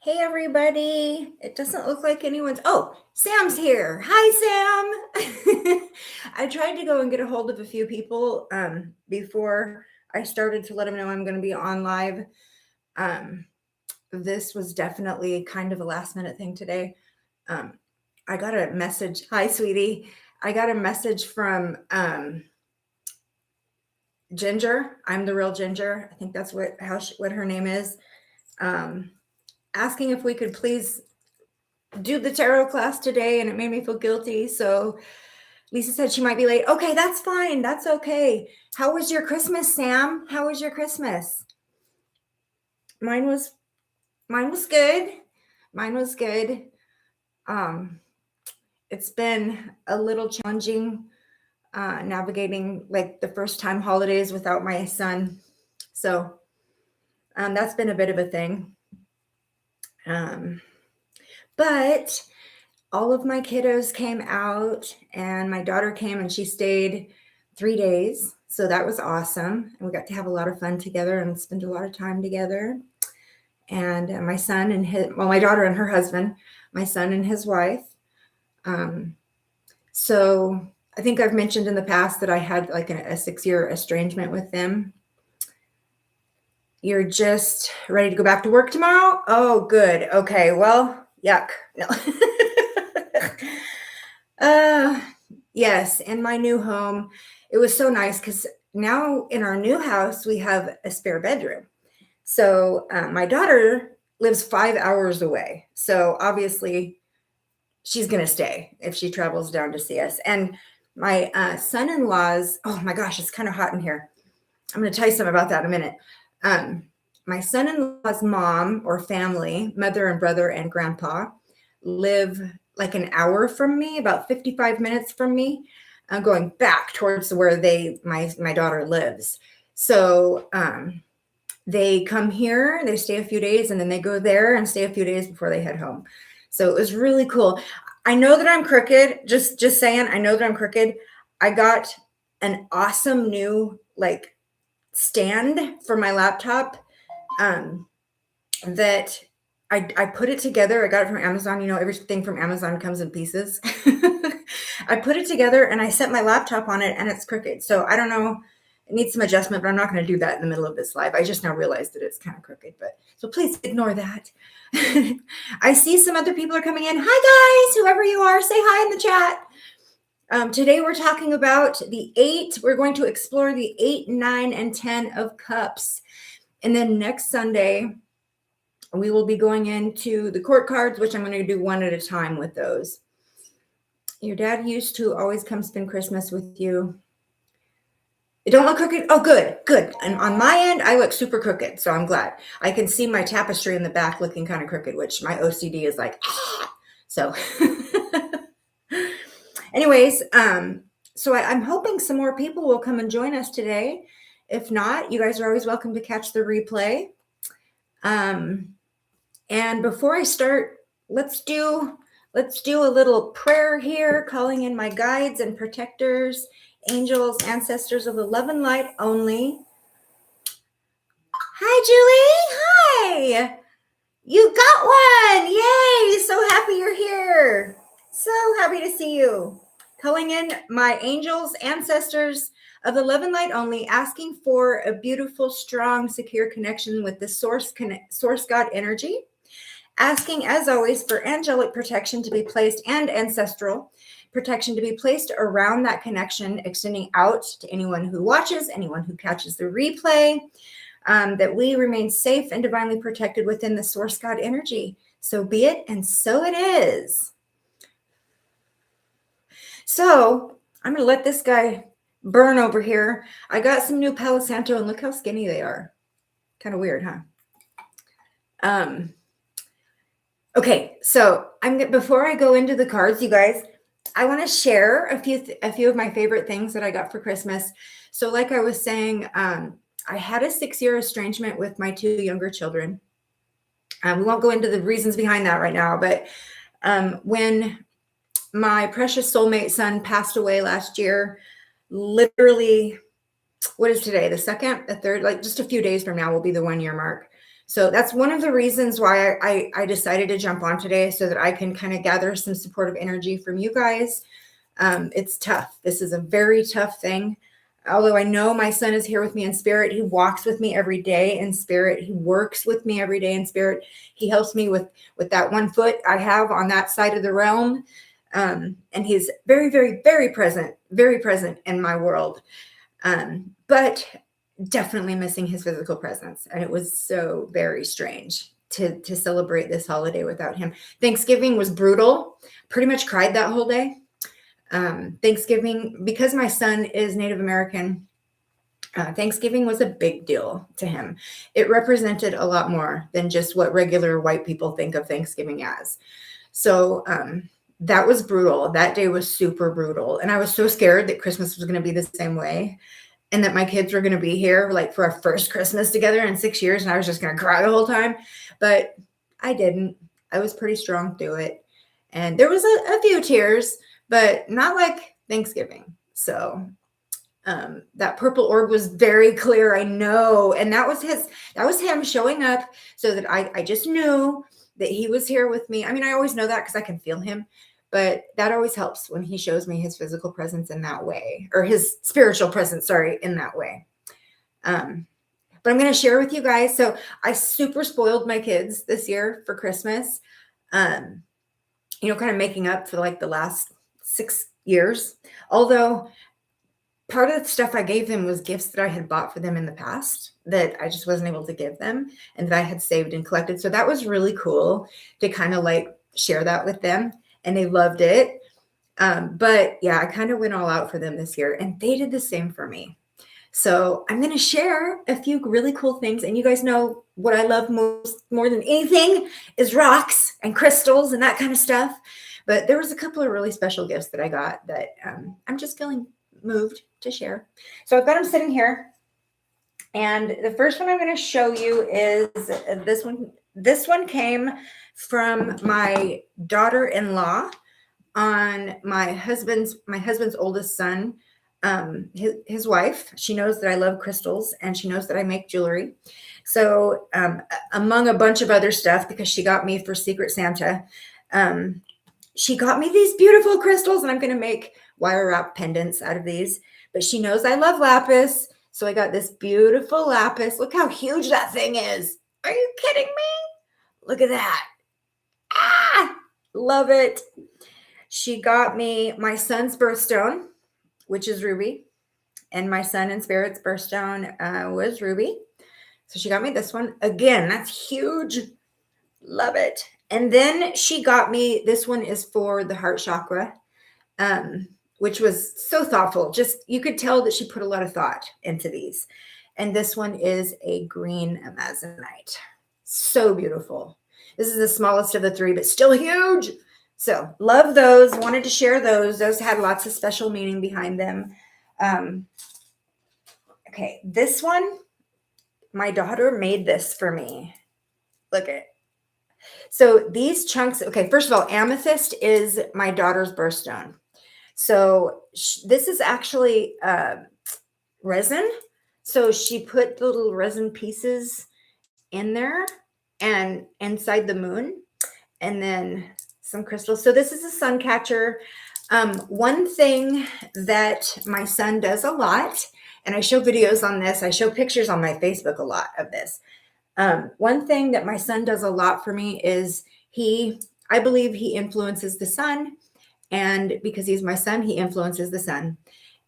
Hey everybody. It doesn't look like anyone's. Oh, Sam's here. Hi, Sam. I tried to go and get a hold of a few people before I started to let them know I'm going to be on live. Um, this was definitely kind of a last minute thing today. I got a message. Hi, sweetie. I got a message from Ginger. I'm the real Ginger. I think that's what her name is. Asking if we could please do the tarot class today, and it made me feel guilty. So Lisa said she might be late. Okay, that's fine. That's okay. How was your Christmas, Sam? How was your Christmas? Mine was good. Mine was good. It's been a little challenging navigating like the first time holidays without my son. So that's been a bit of a thing. But all of my kiddos came out, and my daughter came and she stayed 3 days. So that was awesome. And we got to have a lot of fun together and spend a lot of time together. And my son and my daughter and her husband, my son and his wife. So I think I've mentioned in the past that I had like a 6-year estrangement with them. You're just ready to go back to work tomorrow? Oh, good. Okay. Well, yuck. No. Yes, in my new home, it was so nice because now in our new house, we have a spare bedroom. So my daughter lives 5 hours away. So obviously she's going to stay if she travels down to see us. And my son-in-law's, oh my gosh, it's kind of hot in here. I'm going to tell you something about that in a minute. My son-in-law's mom or family, mother and brother and grandpa, live like an hour from me, about 55 minutes from me, going back towards where my daughter lives. So they come here, they stay a few days, and then they go there and stay a few days before they head home. So it was really cool. I know that I'm crooked. Just saying, I know that I'm crooked. I got an awesome new like stand for my laptop that I put it together. I got it from Amazon. You know, everything from Amazon comes in pieces. I put it together and I set my laptop on it, and it's crooked. So I don't know. It needs some adjustment, but I'm not going to do that in the middle of this live. I just now realized that it's kind of crooked, so please ignore that. I see some other people are coming in. Hi guys, whoever you are, say hi in the chat. Today we're talking about the 8. We're going to explore the 8, 9, and 10 of cups. And then next Sunday, we will be going into the court cards, which I'm going to do one at a time with those. Your dad used to always come spend Christmas with you. It don't look crooked? Oh, good. And on my end, I look super crooked, so I'm glad. I can see my tapestry in the back looking kind of crooked, which my OCD is like, ah! So anyways, so I'm hoping some more people will come and join us today. If not, you guys are always welcome to catch the replay. And before I start, let's do a little prayer here, calling in my guides and protectors, angels, ancestors of the love and light only. Hi, Julie. Hi. You got one. Yay. So happy you're here. So happy to see you. Calling in my angels, ancestors of the love and light only, asking for a beautiful, strong, secure connection with the source God energy. Asking, as always, for angelic protection to be placed and ancestral protection to be placed around that connection, extending out to anyone who watches, anyone who catches the replay, that we remain safe and divinely protected within the source God energy. So be it, and so it is. So I'm going to let this guy burn over here. I got some new Palo Santo, and look how skinny they are. Kind of weird, huh? Okay, so before I go into the cards, you guys, I want to share a few of my favorite things that I got for Christmas. So like I was saying, I had a 6-year estrangement with my 2 younger children. We won't go into the reasons behind that right now, but when my precious soulmate son passed away last year, literally what is today? The 2nd, the 3rd, like just a few days from now will be the 1-year mark. So that's one of the reasons why I decided to jump on today, so that I can kind of gather some supportive energy from you guys. It's tough. This is a very tough thing. Although I know my son is here with me in spirit, he walks with me every day in spirit. He works with me every day in spirit. He helps me with that 1 foot I have on that side of the realm. And he's very, very, very present in my world. But definitely missing his physical presence. And it was so very strange to celebrate this holiday without him. Thanksgiving was brutal. Pretty much cried that whole day. Thanksgiving, because my son is Native American, Thanksgiving was a big deal to him. It represented a lot more than just what regular white people think of Thanksgiving as. So that was brutal. That day was super brutal. And I was so scared that Christmas was going to be the same way, and that my kids were going to be here like for our first Christmas together in 6 years. And I was just going to cry the whole time, but I didn't. I was pretty strong through it. And there was a few tears, but not like Thanksgiving. So that purple orb was very clear. I know. And that was him showing up, so that I just knew that he was here with me. I mean, I always know that because I can feel him, but that always helps when he shows me his physical presence in that way, or his spiritual presence, sorry, in that way. But I'm going to share with you guys. So I super spoiled my kids this year for Christmas. Kind of making up for like the last 6 years. Although part of the stuff I gave them was gifts that I had bought for them in the past that I just wasn't able to give them, and that I had saved and collected. So that was really cool to kind of like share that with them, and they loved it. But yeah, I kind of went all out for them this year, and they did the same for me. So I'm going to share a few really cool things. And you guys know what I love more than anything is rocks and crystals and that kind of stuff. But there was a couple of really special gifts that I got that I'm just feeling moved to share. So I've got them sitting here. And the first one I'm going to show you is this one. This one came from my daughter-in-law on my husband's oldest son. His wife, she knows that I love crystals, and she knows that I make jewelry. So among a bunch of other stuff, because she got me for Secret Santa, she got me these beautiful crystals, and I'm going to make wire wrap pendants out of these. But she knows I love lapis, so I got this beautiful lapis. Look how huge that thing is. Are you kidding me? Look at that. Love it. She got me my son's birthstone, which is ruby, and my son in spirit's birthstone was ruby. So she got me this one. Again, that's huge. Love it. And then she got me, this one is for the heart chakra, which was so thoughtful. Just, you could tell that she put a lot of thought into these. And this one is a green amazonite. So beautiful. This is the smallest of the three, but still huge. So love those. Wanted to share those. Those had lots of special meaning behind them. Okay, this one, my daughter made this for me. Look at it. So these chunks, okay, first of all, amethyst is my daughter's birthstone. So this is actually resin. So she put the little resin pieces in there and inside the moon, and then some crystals. So this is a sun catcher. One thing that my son does a lot, and I show videos on this, I show pictures on my Facebook a lot of this. One thing that my son does a lot for me is I believe he influences the sun, and because he's my son, he influences the sun.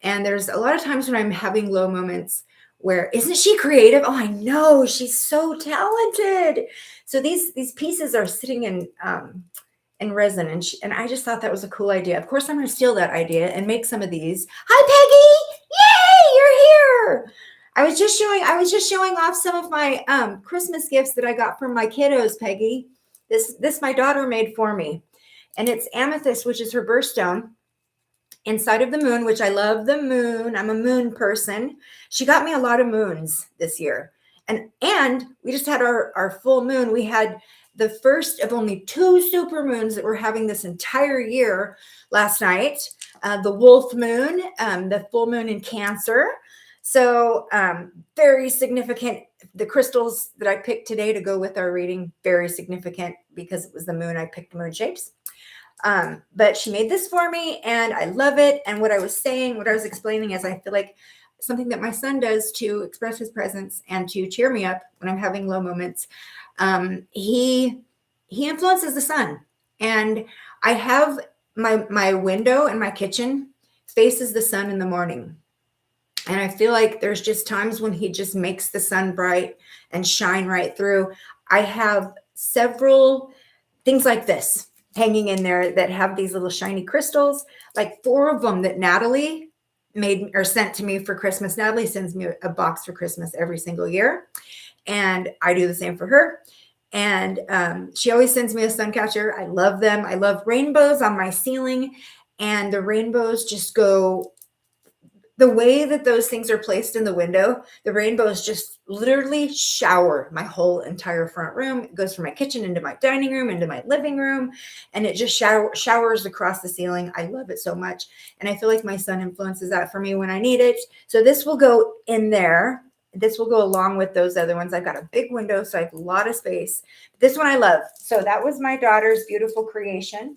And there's a lot of times when I'm having low moments where, isn't she creative? Oh, I know, she's so talented. So these pieces are sitting in resin, and I just thought that was a cool idea. Of course, I'm going to steal that idea and make some of these. Hi, Peggy! Yay, you're here! I was just showing off some of my Christmas gifts that I got from my kiddos, Peggy. This my daughter made for me, and it's amethyst, which is her birthstone, inside of the moon, which I love the moon. I'm a moon person. She got me a lot of moons this year, and we just had our full moon. We had the first of only 2 super moons that we're having this entire year last night. The wolf moon, the full moon in Cancer. So very significant. The crystals that I picked today to go with our reading, very significant because it was the moon. I picked moon shapes. But she made this for me and I love it. And what I was explaining is I feel like something that my son does to express his presence and to cheer me up when I'm having low moments. He influences the sun. And I have my window in my kitchen faces the sun in the morning. And I feel like there's just times when he just makes the sun bright and shine right through. I have several things like this hanging in there that have these little shiny crystals, like 4 of them that Natalie made or sent to me for Christmas. Natalie sends me a box for Christmas every single year. And I do the same for her. And she always sends me a sun catcher. I love them. I love rainbows on my ceiling. And the rainbows just go, the way that those things are placed in the window, the rainbows just literally shower my whole entire front room. It goes from my kitchen into my dining room, into my living room, and it just showers across the ceiling. I love it so much. And I feel like my son influences that for me when I need it. So this will go in there. This will go along with those other ones. I've got a big window, so I have a lot of space. This one I love. So that was my daughter's beautiful creation.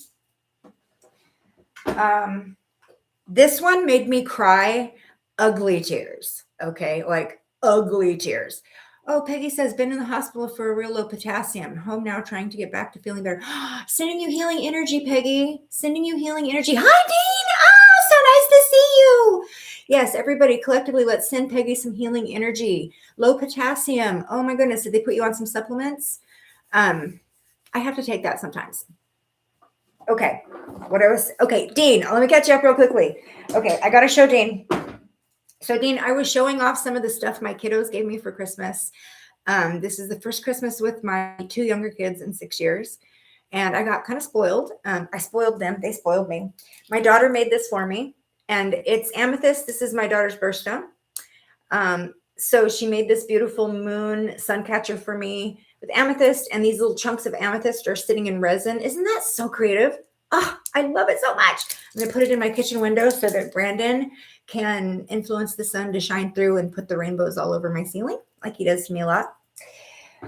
This one made me cry ugly tears. Okay, like ugly tears. Oh, Peggy says, been in the hospital for a real low potassium. Home now, trying to get back to feeling better. Sending you healing energy, Peggy. Sending you healing energy. Hi, Dean. Oh, so nice to see you. Yes, everybody collectively, let's send Peggy some healing energy. Low potassium. Oh my goodness, did they put you on some supplements? I have to take that sometimes. Okay, Dean, let me catch you up real quickly. Okay, I got to show Dean. So Dean, I was showing off some of the stuff my kiddos gave me for Christmas. This is the first Christmas with my 2 younger kids in 6 years. And I got kind of spoiled. I spoiled them. They spoiled me. My daughter made this for me. And it's amethyst. This is my daughter's birthstone. So she made this beautiful moon sun catcher for me with amethyst. And these little chunks of amethyst are sitting in resin. Isn't that so creative? Oh, I love it so much. I'm going to put it in my kitchen window so that Brandon can influence the sun to shine through and put the rainbows all over my ceiling like he does to me a lot.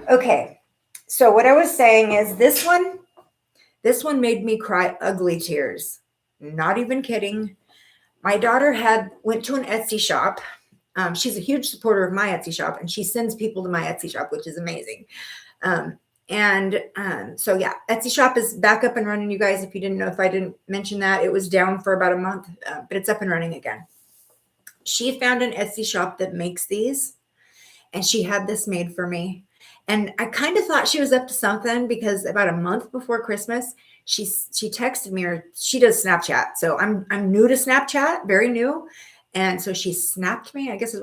Okay. So what I was saying is this one made me cry ugly tears. Not even kidding. My daughter went to an Etsy shop. She's a huge supporter of my Etsy shop, and she sends people to my Etsy shop, which is amazing. So yeah, Etsy shop is back up and running, you guys. If you didn't know, if I didn't mention that, it was down for about a month, but it's up and running again. She found an Etsy shop that makes these, and she had this made for me. And I kind of thought she was up to something because about a month before Christmas, she texted me, or she does Snapchat. So I'm new to Snapchat, very new. And so she snapped me, I guess is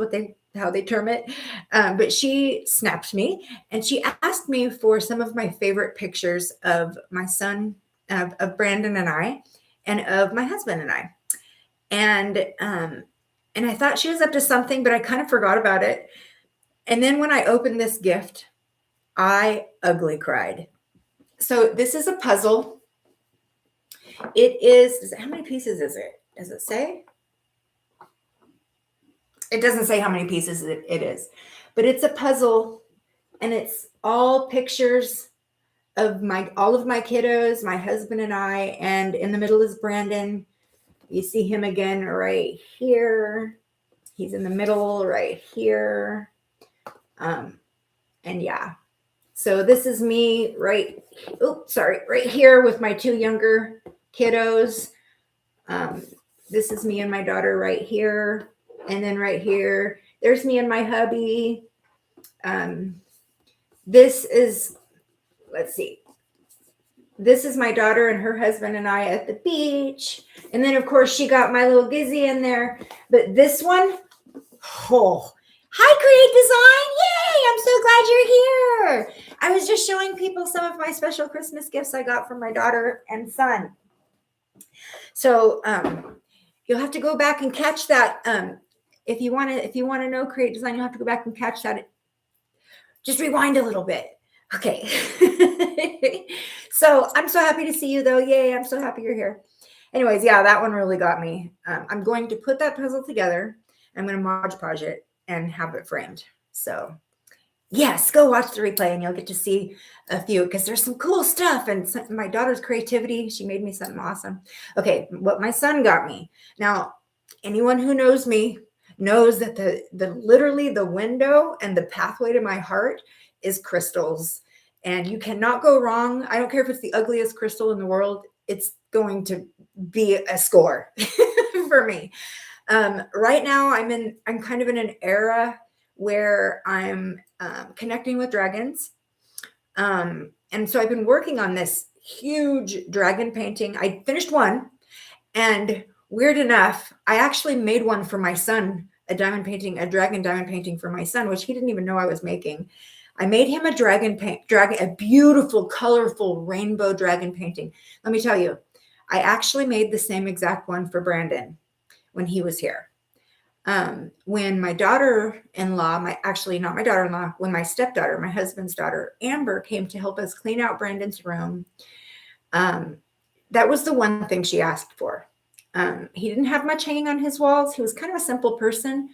how they term it. But she snapped me and she asked me for some of my favorite pictures of my son, of Brandon and I, and of my husband and I. And I thought she was up to something, but I kind of forgot about it. And then when I opened this gift, I ugly cried. So this is a puzzle. It is, how many pieces is it? Does it say? It doesn't say how many pieces it is, but it's a puzzle and it's all pictures of all of my kiddos, my husband and I, and in the middle is Brandon. You see him again right here. He's in the middle right here. And yeah. So this is me right here with my 2 younger kiddos. This is me and my daughter right here. And then right here, there's me and my hubby. This is, let's see. This is my daughter and her husband and I at the beach. And then, of course, she got my little Gizzy in there. But this one, hi, Create Design. Yay, I'm so glad you're here. I was just showing people some of my special Christmas gifts I got from my daughter and son. So you'll have to go back and catch that. If you want to know Create Design, you'll have to go back and catch that. Just rewind a little bit. Okay. So I'm so happy to see you though. Yay. I'm so happy you're here. Anyways, yeah, that one really got me. I'm going to put that puzzle together. I'm going to Mod Podge it and have it framed. So yes, go watch the replay and you'll get to see a few because there's some cool stuff and my daughter's creativity. She made me something awesome. Okay, what my son got me. Now, anyone who knows me knows that the literally the window and the pathway to my heart is crystals. And you cannot go wrong. I don't care if it's the ugliest crystal in the world. It's going to be a score for me. Right now I'm kind of in an era where I'm connecting with dragons. And so I've been working on this huge dragon painting. I finished one, and weird enough, I actually made one for my son, a dragon diamond painting for my son, which he didn't even know I was making. I made him a beautiful, colorful rainbow dragon painting. Let me tell you, I actually made the same exact one for Brandon when he was here. When my daughter-in-law, not my daughter-in-law, when my stepdaughter, my husband's daughter, Amber, came to help us clean out Brandon's room, that was the one thing she asked for. He didn't have much hanging on his walls. He was kind of a simple person,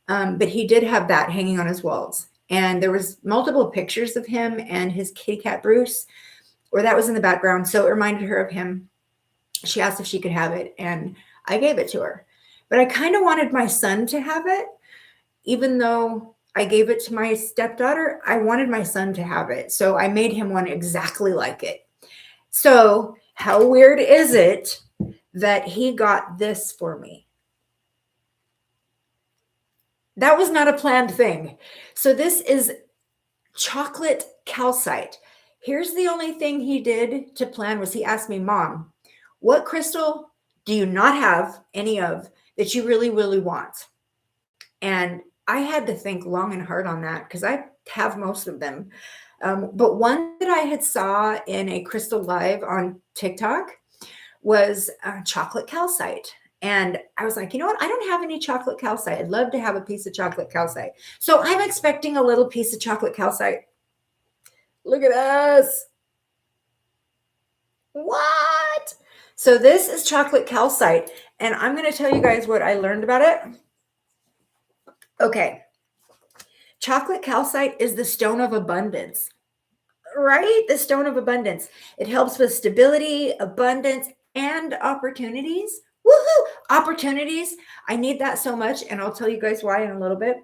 but he did have that hanging on his walls. And there was multiple pictures of him and his kitty cat, Bruce, or that was in the background. So it reminded her of him. She asked if she could have it, and I gave it to her. But I kind of wanted my son to have it. Even though I gave it to my stepdaughter, I wanted my son to have it. So I made him one exactly like it. So how weird is it that he got this for me? That was not a planned thing. So this is chocolate calcite. Here's the only thing he did to plan was he asked me, Mom, what crystal do you not have any of that you really, really want? And I had to think long and hard on that because I have most of them. But one that I had saw in a crystal live on TikTok was chocolate calcite. And I was like, you know what? I don't have any chocolate calcite. I'd love to have a piece of chocolate calcite. So I'm expecting a little piece of chocolate calcite. Look at us. What? So this is chocolate calcite. And I'm going to tell you guys what I learned about it. Okay. Chocolate calcite is the stone of abundance, right? The stone of abundance. It helps with stability, abundance, and opportunities. Woohoo! Opportunities. I need that so much, and I'll tell you guys why in a little bit.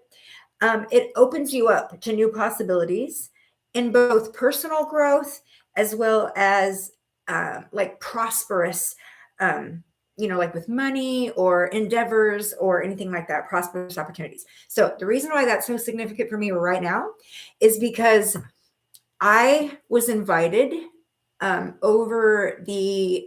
It opens you up to new possibilities in both personal growth as well as like prosperous, like with money or endeavors or anything like that, prosperous opportunities. So the reason why that's so significant for me right now is because I was invited over the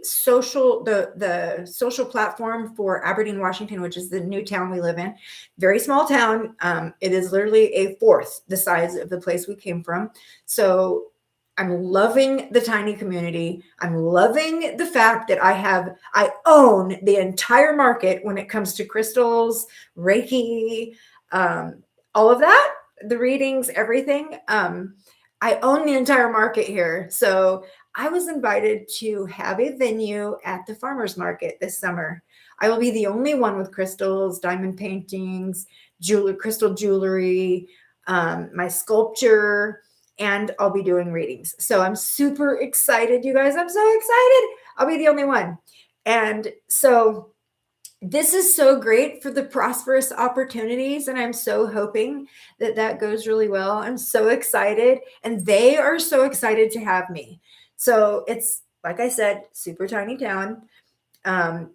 social platform for Aberdeen, Washington, which is the new town we live in. Very small town. It is literally a fourth the size of the place we came from. So I'm loving the tiny community. I'm loving the fact that I own the entire market when it comes to crystals, Reiki, all of that, the readings, everything. I own the entire market here. So I was invited to have a venue at the farmers market this summer. I will be the only one with crystals, diamond paintings, crystal jewelry, my sculpture, and I'll be doing readings. So I'm super excited, you guys. I'm so excited. I'll be the only one. And so this is so great for the prosperous opportunities. And I'm so hoping that that goes really well. I'm so excited. And they are so excited to have me. So it's, like I said, super tiny town.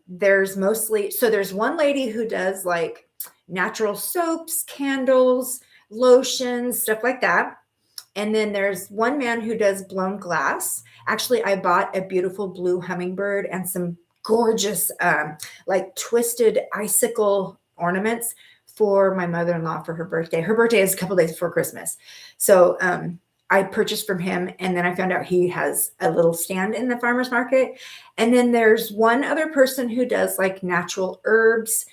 There's one lady who does like natural soaps, candles, lotions, stuff like that. And then there's one man who does blown glass. Actually, I bought a beautiful blue hummingbird and some gorgeous, like twisted icicle ornaments for my mother-in-law for her birthday. Her birthday is a couple days before Christmas. So I purchased from him, and then I found out he has a little stand in the farmer's market. And then there's one other person who does like natural herbs.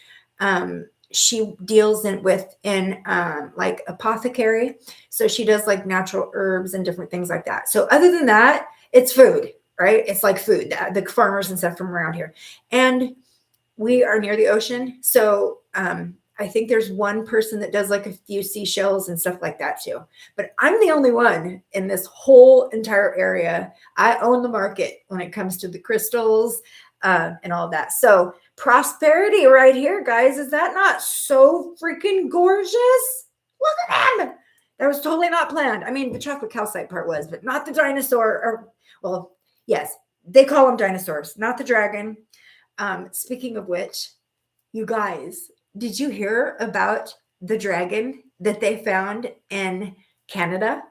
She deals in like apothecary. So she does like natural herbs and different things like that. So other than that, it's food, right? It's like food, the farmers and stuff from around here. And we are near the ocean. So I think there's one person that does like a few seashells and stuff like that too. But I'm the only one in this whole entire area. I own the market when it comes to the crystals and all of that. So prosperity right here, guys. Is that not so freaking gorgeous? Look at them. That was totally not planned. I mean, the chocolate calcite part was, but not the dinosaur. Or, well, yes, they call them dinosaurs, not the dragon. Speaking of which, you guys, did you hear about the dragon that they found in Canada?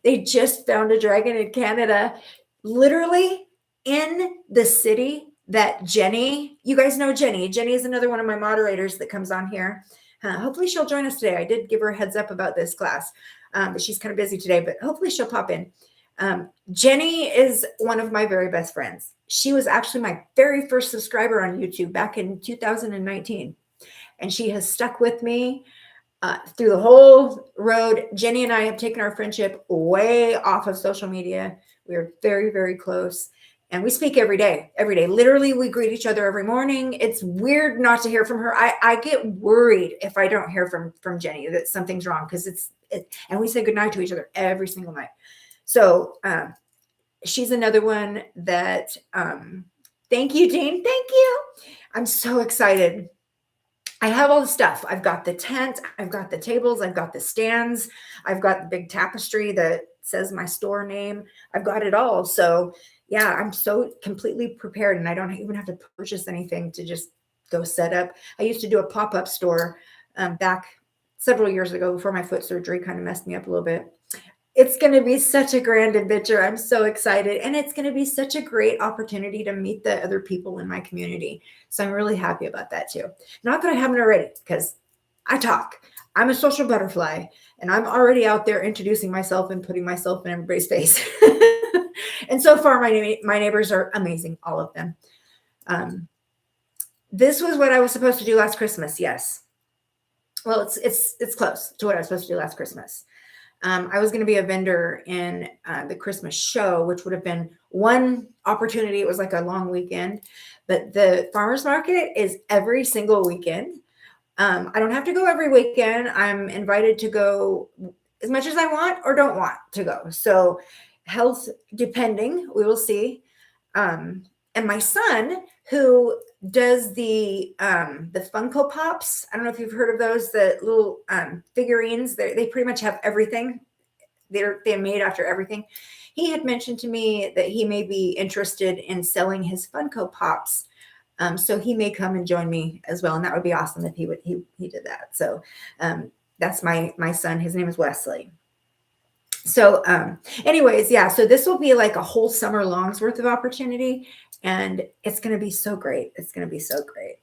They just found a dragon in Canada, literally in the city that Jenny, you guys know Jenny. Jenny is another one of my moderators that comes on here. Hopefully she'll join us today. I did give her a heads up about this class, but she's kind of busy today, but hopefully she'll pop in. Jenny is one of my very best friends. She was actually my very first subscriber on YouTube back in 2019. And she has stuck with me through the whole road. Jenny and I have taken our friendship way off of social media. We are very, very close. And we speak every day, every day. Literally, we greet each other every morning. It's weird not to hear from her. I get worried if I don't hear from Jenny that something's wrong, because and we say goodnight to each other every single night. So she's another one that, thank you, Dean. Thank you. I'm so excited. I have all the stuff. I've got the tent. I've got the tables. I've got the stands. I've got the big tapestry that says my store name. I've got it all. So yeah, I'm so completely prepared, and I don't even have to purchase anything to just go set up. I used to do a pop-up store back several years ago before my foot surgery kind of messed me up a little bit. It's going to be such a grand adventure. I'm so excited. And it's going to be such a great opportunity to meet the other people in my community. So I'm really happy about that too. Not that I haven't already, because I talk. I'm a social butterfly, and I'm already out there introducing myself and putting myself in everybody's face. And so far, my neighbors are amazing, all of them. This was what I was supposed to do last Christmas. Yes. Well, it's close to what I was supposed to do last Christmas. I was going to be a vendor in the Christmas show, which would have been one opportunity. It was like a long weekend, but the farmers market is every single weekend. I don't have to go every weekend. I'm invited to go as much as I want or don't want to go. So health depending, we will see. And my son, who does the Funko Pops. I don't know if you've heard of those, the little figurines. They pretty much have everything. They're made after everything. He had mentioned to me that he may be interested in selling his Funko Pops. So he may come and join me as well. And that would be awesome if he did that. So that's my son. His name is Wesley. So anyways, yeah, so this will be like a whole summer long's worth of opportunity, and it's going to be so great. It's going to be so great.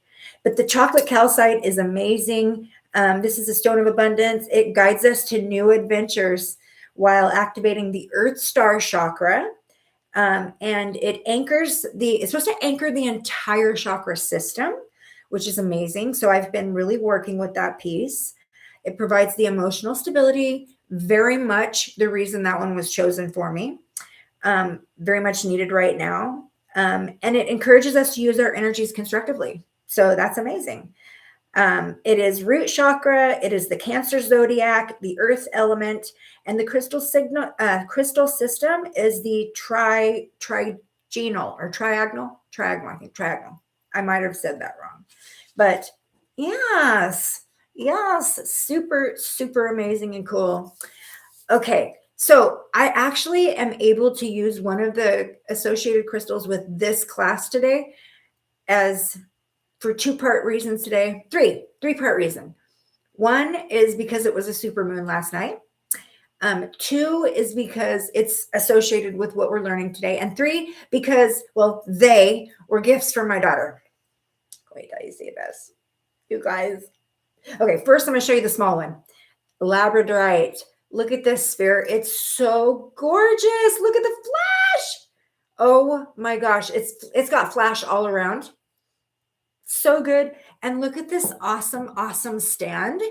But the chocolate calcite is amazing. This is a stone of abundance. It guides us to new adventures while activating the Earth Star chakra. And it's supposed to anchor the entire chakra system, which is amazing. So I've been really working with that piece. It provides the emotional stability, very much the reason that one was chosen for me. Very much needed right now. And it encourages us to use our energies constructively. So that's amazing. It is root chakra. It is the Cancer zodiac, the earth element, and the crystal system is the trigonal or triagonal. I think triagonal. I might have said that wrong, but yes, super, super amazing and cool. Okay. So I actually am able to use one of the associated crystals with this class today as for two-part reasons today. Three-part reason. One is because it was a super moon last night. Two is because it's associated with what we're learning today. And three, because, well, they were gifts from my daughter. Wait till you see this, you guys. Okay, first I'm going to show you the small one. Labradorite. Look at this sphere. It's so gorgeous. Look at the flash. Oh my gosh. It's got flash all around. So good. And look at this awesome, awesome stand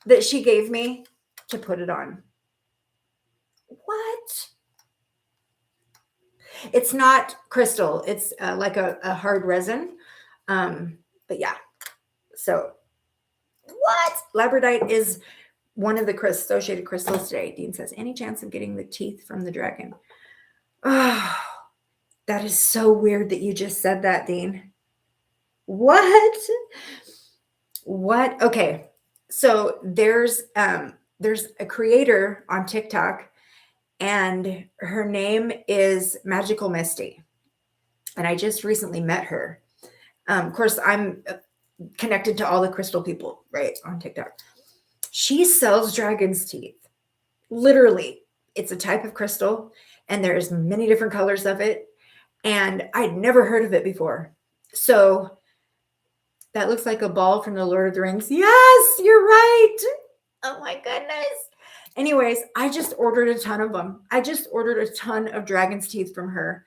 that she gave me to put it on. What? It's not crystal. It's like a hard resin. But yeah. So what? Labradorite is one of the associated crystals today. Dean says, any chance of getting the teeth from the dragon? Oh, that is so weird that you just said that, Dean. What? What? Okay. So there's a creator on TikTok, and her name is Magical Misty. And I just recently met her. Of course, I'm connected to all the crystal people, right, on TikTok. She sells dragon's teeth. Literally, it's a type of crystal, and there's many different colors of it. And I'd never heard of it before. So that looks like a ball from the Lord of the Rings. Yes, you're right. Oh my goodness. Anyways, I just ordered a ton of them. I just ordered a ton of dragon's teeth from her.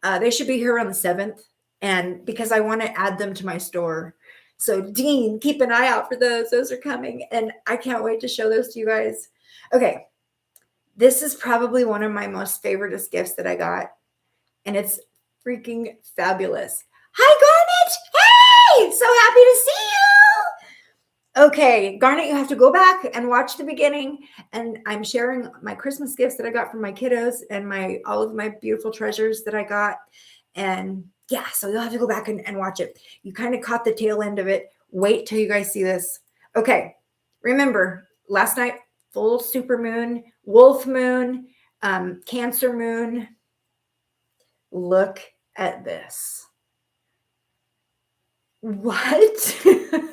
They should be here on the 7th. And because I want to add them to my store. So Dean, keep an eye out for those. Those are coming. And I can't wait to show those to you guys. Okay. This is probably one of my most favorite gifts that I got. And it's freaking fabulous. Hi, Garnet. Hey, so happy to see you. Okay, Garnet, you have to go back and watch the beginning. And I'm sharing my Christmas gifts that I got from my kiddos and all of my beautiful treasures that I got. And yeah, so you'll have to go back and watch it. You kind of caught the tail end of it. Wait till you guys see this. Okay, remember, last night, full super moon, wolf moon, Cancer moon. Look at this. What?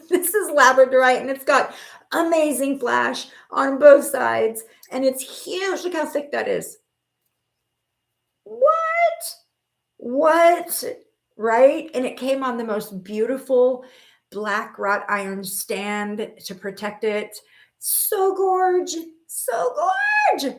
This is Labradorite, and it's got amazing flash on both sides, and it's huge. Look how thick that is. What? Right? And it came on the most beautiful black wrought iron stand to protect it. So gorge. So gorge.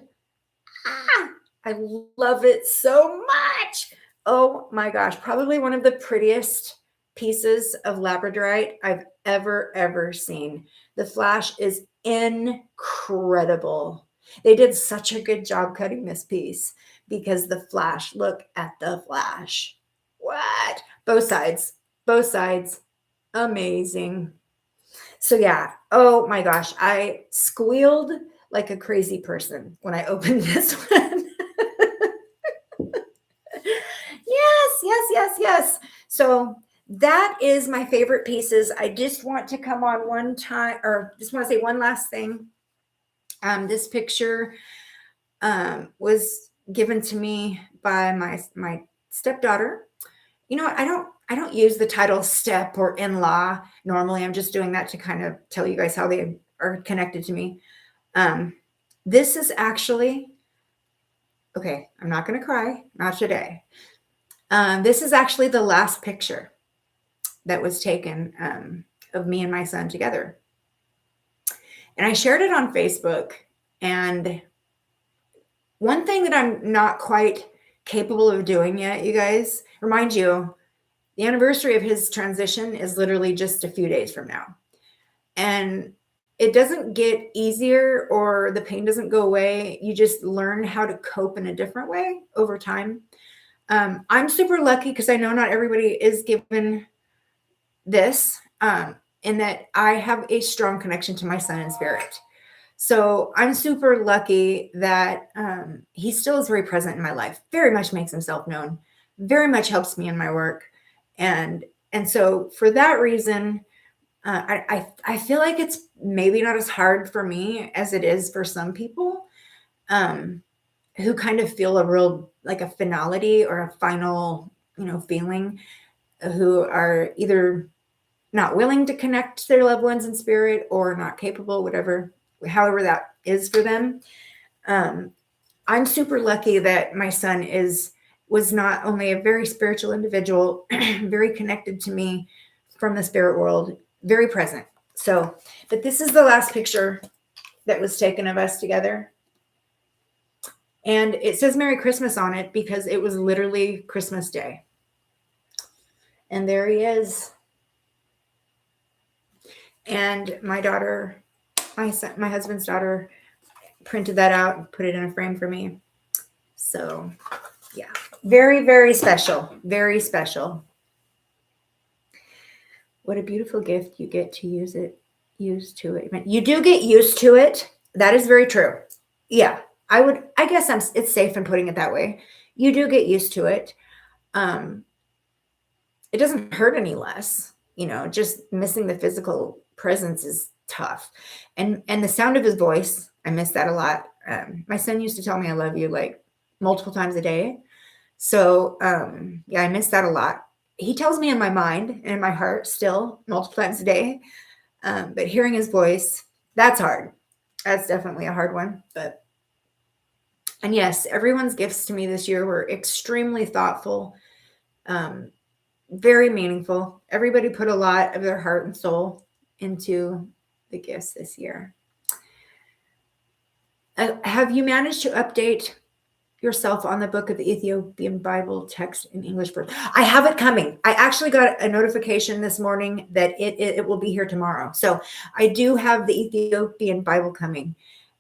I love it so much. Oh my gosh. Probably one of the prettiest pieces of Labradorite I've ever seen. The flash is incredible. They did such a good job cutting this piece because the flash, look at the flash. What? Both sides. Amazing. So yeah, oh my gosh, I squealed like a crazy person when I opened this one. Yes. So that is my favorite pieces. I just want to come on one time, or just want to say one last thing. This picture was given to me by my stepdaughter. You know what? I don't use the title step or in-law. Normally, I'm just doing that to kind of tell you guys how they are connected to me. This is actually, okay, I'm not going to cry, not today. This is actually the last picture that was taken of me and my son together. And I shared it on Facebook. And one thing that I'm not quite capable of doing yet, you guys, remind you, the anniversary of his transition is literally just a few days from now. And it doesn't get easier or the pain doesn't go away. You just learn how to cope in a different way over time. I'm super lucky because I know not everybody is given this, in that I have a strong connection to my son in spirit. So I'm super lucky that he still is very present in my life, very much makes himself known, very much helps me in my work. And so for that reason, I feel like it's maybe not as hard for me as it is for some people who kind of feel a real, like a finality or a final, feeling, who are either not willing to connect to their loved ones in spirit or not capable, however that is for them. I'm super lucky that my son was not only a very spiritual individual, very connected to me from the spirit world, very present. So, but this is the last picture that was taken of us together. And it says Merry Christmas on it because it was literally Christmas Day. And there he is. And my daughter, my husband's daughter, printed that out and put it in a frame for me. So yeah, very, very special. Very special. What a beautiful gift. You get to use it. used to it. You do get used to it. That is very true. Yeah, I guess it's safe in putting it that way. You do get used to it. Um, it doesn't hurt any less, just missing the physical presence is tough. And the sound of his voice, I miss that a lot. My son used to tell me I love you like multiple times a day. So, yeah, I miss that a lot. He tells me in my mind and in my heart still multiple times a day. But hearing his voice, that's hard. That's definitely a hard one. And yes, everyone's gifts to me this year were extremely thoughtful, very meaningful. Everybody put a lot of their heart and soul into the gifts this year. Have you managed to update yourself on the Book of the Ethiopian Bible text in English version? I have it coming. I actually got a notification this morning that it will be here tomorrow. So I do have the Ethiopian Bible coming.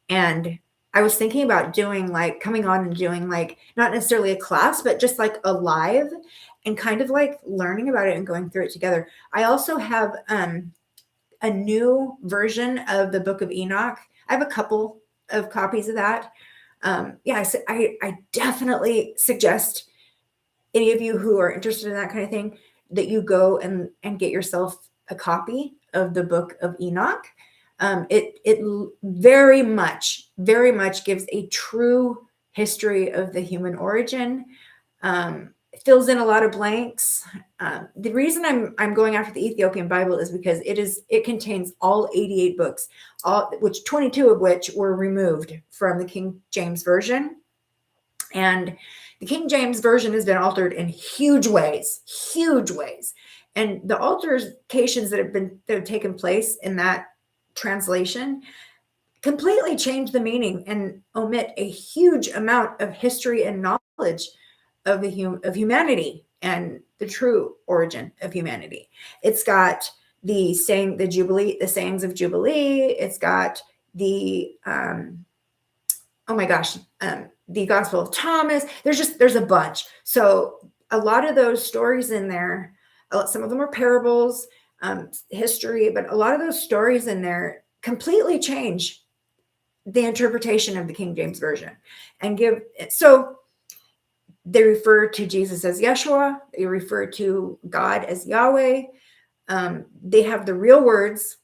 And I was thinking about coming on and doing not necessarily a class, but just like a live and kind of like learning about it and going through it together. I also have a new version of the Book of Enoch. I have a couple of copies of that. Yeah, I definitely suggest any of you who are interested in that kind of thing that you go and get yourself a copy of the Book of Enoch. It very much gives a true history of the human origin. It fills in a lot of blanks. The reason I'm going after the Ethiopian Bible is because it contains all 88 books, which 22 of which were removed from the King James Version. And the King James Version has been altered in huge ways. And the alterations that have taken place in that translation completely change the meaning and omit a huge amount of history and knowledge of humanity and the true origin of humanity. It's got the sayings of Jubilee. It's got the the Gospel of Thomas. There's a bunch. So a lot of those stories in there, some of them are parables, history, but a lot of those stories in there completely change the interpretation of the King James Version so they refer to Jesus as Yeshua. They refer to God as Yahweh. They have the real words.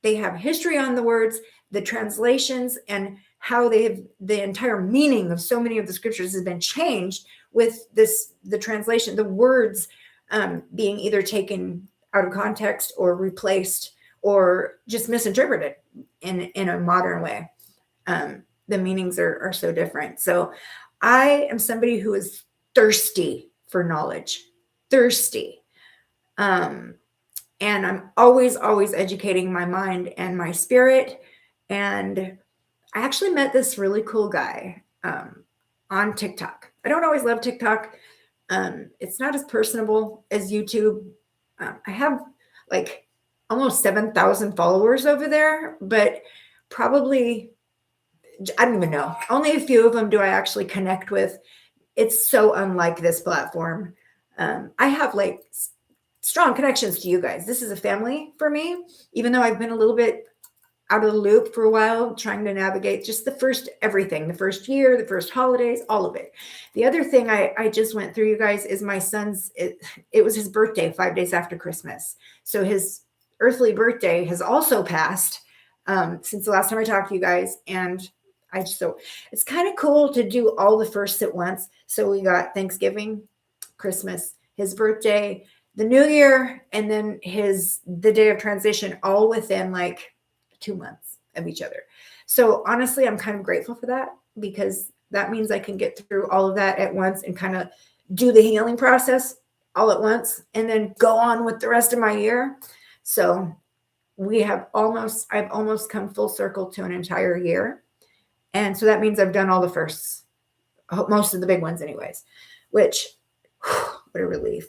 They have history on the words, the translations, and how the entire meaning of so many of the scriptures has been changed with the translation, the words being either taken out of context or replaced or just misinterpreted in a modern way. The meanings are so different. So I am somebody who is thirsty for knowledge, and I'm always educating my mind and my spirit. And I actually met this really cool guy on TikTok. I don't always love TikTok. It's not as personable as YouTube. I have like almost 7,000 followers over there, but probably, I don't even know. Only a few of them do I actually connect with. It's so unlike this platform. I have like strong connections to you guys. This is a family for me, even though I've been a little bit out of the loop for a while, trying to navigate just the first year, the first holidays, all of it. The other thing I just went through, you guys, is my son's, it was his birthday 5 days after Christmas. So his earthly birthday has also passed since the last time I talked to you guys. And so it's kind of cool to do all the firsts at once. So we got Thanksgiving, Christmas, his birthday, the New Year, and then the day of transition, all within like 2 months of each other. So honestly, I'm kind of grateful for that, because that means I can get through all of that at once and kind of do the healing process all at once and then go on with the rest of my year. So I've almost come full circle to an entire year. And so that means I've done all the firsts, most of the big ones anyways, which, what a relief.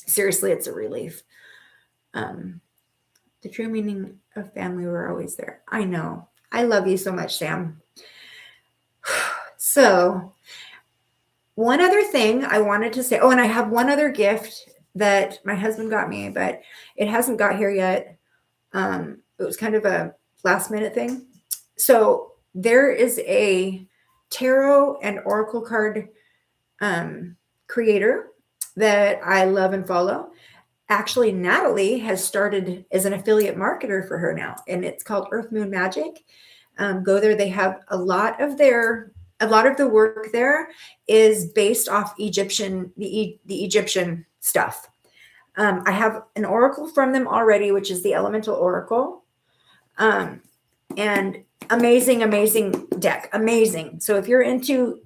Seriously, it's a relief. The true meaning of family were always there. I know. I love you so much, Sam. So one other thing I wanted to say, and I have one other gift that my husband got me, but it hasn't got here yet. it was kind of a last minute thing. So there is a tarot and oracle card creator that I love and follow. Actually, Natalie has started as an affiliate marketer for her now, and it's called Earth Moon Magic. Go there. They have a lot of the work there is based off the Egyptian stuff. I have an oracle from them already, which is the Elemental Oracle. And amazing deck. Amazing. So if you're into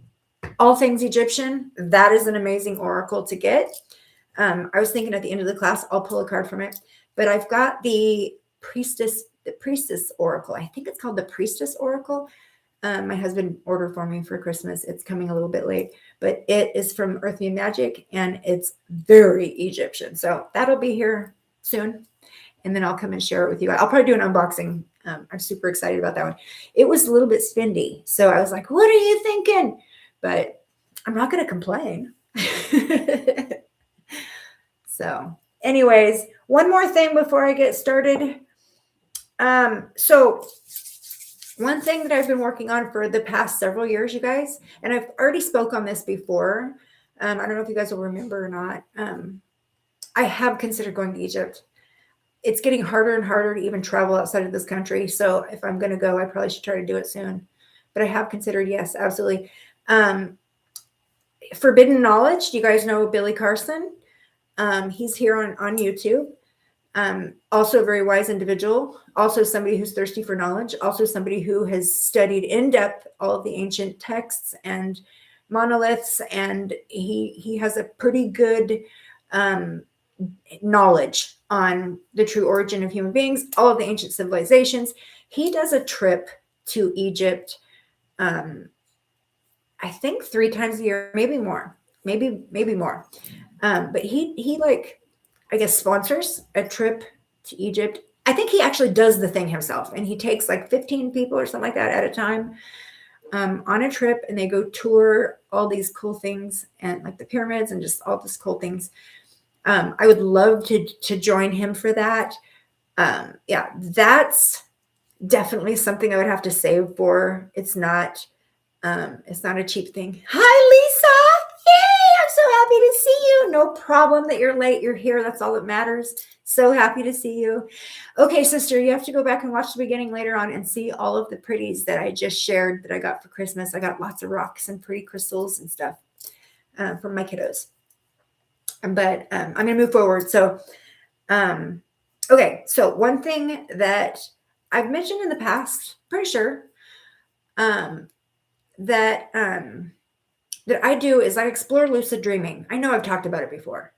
all things Egyptian, that is an amazing oracle to get. I was thinking at the end of the class, I'll pull a card from it. But I've got the Priestess Oracle. I think it's called the Priestess Oracle. My husband ordered for me for Christmas. It's coming a little bit late, but it is from Earth Moon Magic, and it's very Egyptian. So that'll be here soon, and then I'll come and share it with you. I'll probably do an unboxing. I'm super excited about that one. It was a little bit spendy, so I was like, what are you thinking? But I'm not going to complain. So anyways, one more thing before I get started. So one thing that I've been working on for the past several years, you guys, and I've already spoke on this before. I don't know if you guys will remember or not. I have considered going to Egypt. It's getting harder and harder to even travel outside of this country. So if I'm going to go, I probably should try to do it soon. But I have considered, yes, absolutely. Forbidden Knowledge. Do you guys know Billy Carson? He's here on YouTube. Also a very wise individual, also somebody who's thirsty for knowledge, also somebody who has studied in depth all of the ancient texts and monoliths, and he has a pretty good knowledge on the true origin of human beings, all of the ancient civilizations. He does a trip to Egypt, I think 3 times a year, maybe more, maybe more. But he like, I guess, sponsors a trip to Egypt. I think he actually does the thing himself, and he takes like 15 people or something like that at a time on a trip, and they go tour all these cool things and like the pyramids and just all these cool things. I would love to join him for that. Yeah, that's definitely something I would have to save for. It's not a cheap thing. Hi, Lisa. Yay, I'm so happy to see you. No problem that you're late. You're here. That's all that matters. So happy to see you. Okay, sister, you have to go back and watch the beginning later on and see all of the pretties that I just shared that I got for Christmas. I got lots of rocks and pretty crystals and stuff from my kiddos. But I'm going to move forward. So, okay. So one thing that I've mentioned in the past, pretty sure, that I do is I explore lucid dreaming. I know I've talked about it before.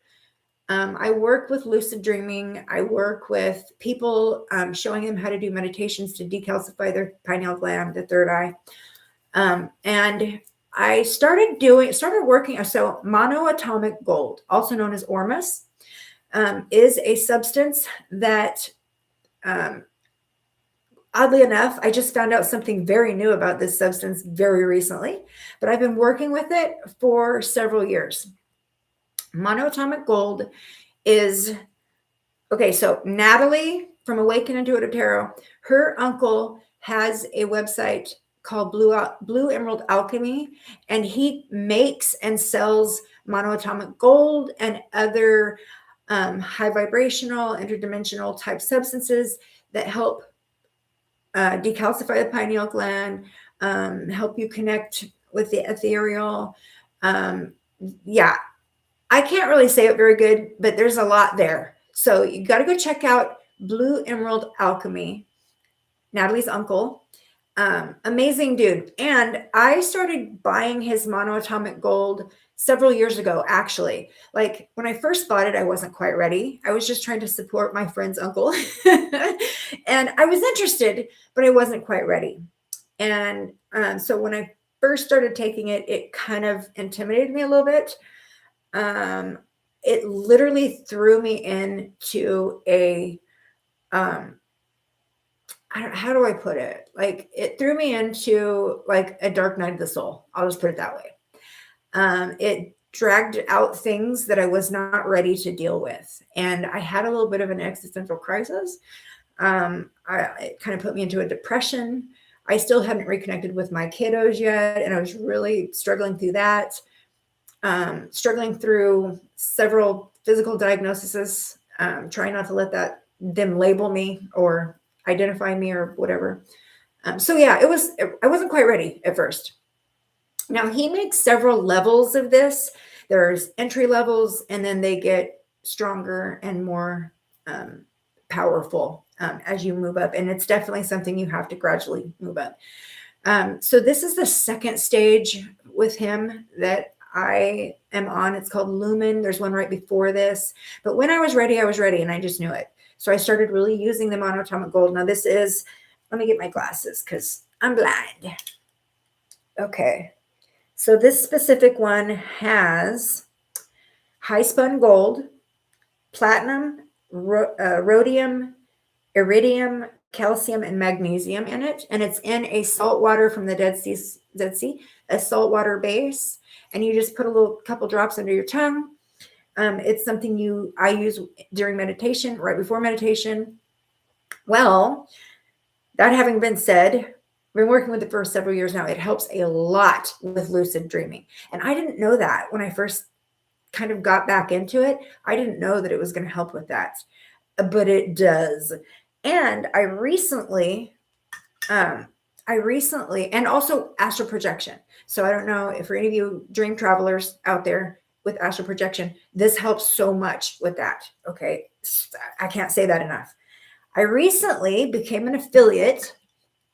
I work with lucid dreaming. I work with people, showing them how to do meditations to decalcify their pineal gland, the third eye. And I started working. So monoatomic gold, also known as ormus, is a substance that, oddly enough, I just found out something very new about this substance very recently, but I've been working with it for several years. Monoatomic gold is, okay, so Natalie from Awaken Intuitive Tarot, her uncle has a website called Blue Emerald Alchemy, and he makes and sells monoatomic gold and other high vibrational, interdimensional type substances that help decalcify the pineal gland, help you connect with the ethereal. Yeah, I can't really say it very good, but there's a lot there. So you got to go check out Blue Emerald Alchemy, Natalie's uncle. Amazing dude. And I started buying his monoatomic gold several years ago, actually. Like when I first bought it, I wasn't quite ready. I was just trying to support my friend's uncle. And I was interested, but I wasn't quite ready. And so when I first started taking it, it kind of intimidated me a little bit. It literally threw me into a, how do I put it? Like it threw me into like a dark night of the soul. I'll just put it that way. It dragged out things that I was not ready to deal with. And I had a little bit of an existential crisis. It kind of put me into a depression. I still hadn't reconnected with my kiddos yet, and I was really struggling through that. Struggling through several physical diagnoses, trying not to let them label me or identify me or whatever. So yeah, I wasn't quite ready at first. Now he makes several levels of this. There's entry levels, and then they get stronger and more powerful as you move up. And it's definitely something you have to gradually move up. So this is the second stage with him that I am on. It's called Lumen. There's one right before this. But when I was ready, and I just knew it. So I started really using the monatomic gold. Now this is, let me get my glasses because I'm blind. Okay. So this specific one has high spun gold, platinum, rhodium, iridium, calcium, and magnesium in it. And it's in a salt water from the Dead Sea, a saltwater base. And you just put a couple drops under your tongue. It's something I use during meditation, right before meditation. Well, that having been said, I've been working with it for several years now. It helps a lot with lucid dreaming. And I didn't know that when I first kind of got back into it. I didn't know that it was going to help with that, but it does. And I recently, and also astral projection. So I don't know if for any of you dream travelers out there with astral projection, this helps so much with that. Okay. I can't say that enough. I recently became an affiliate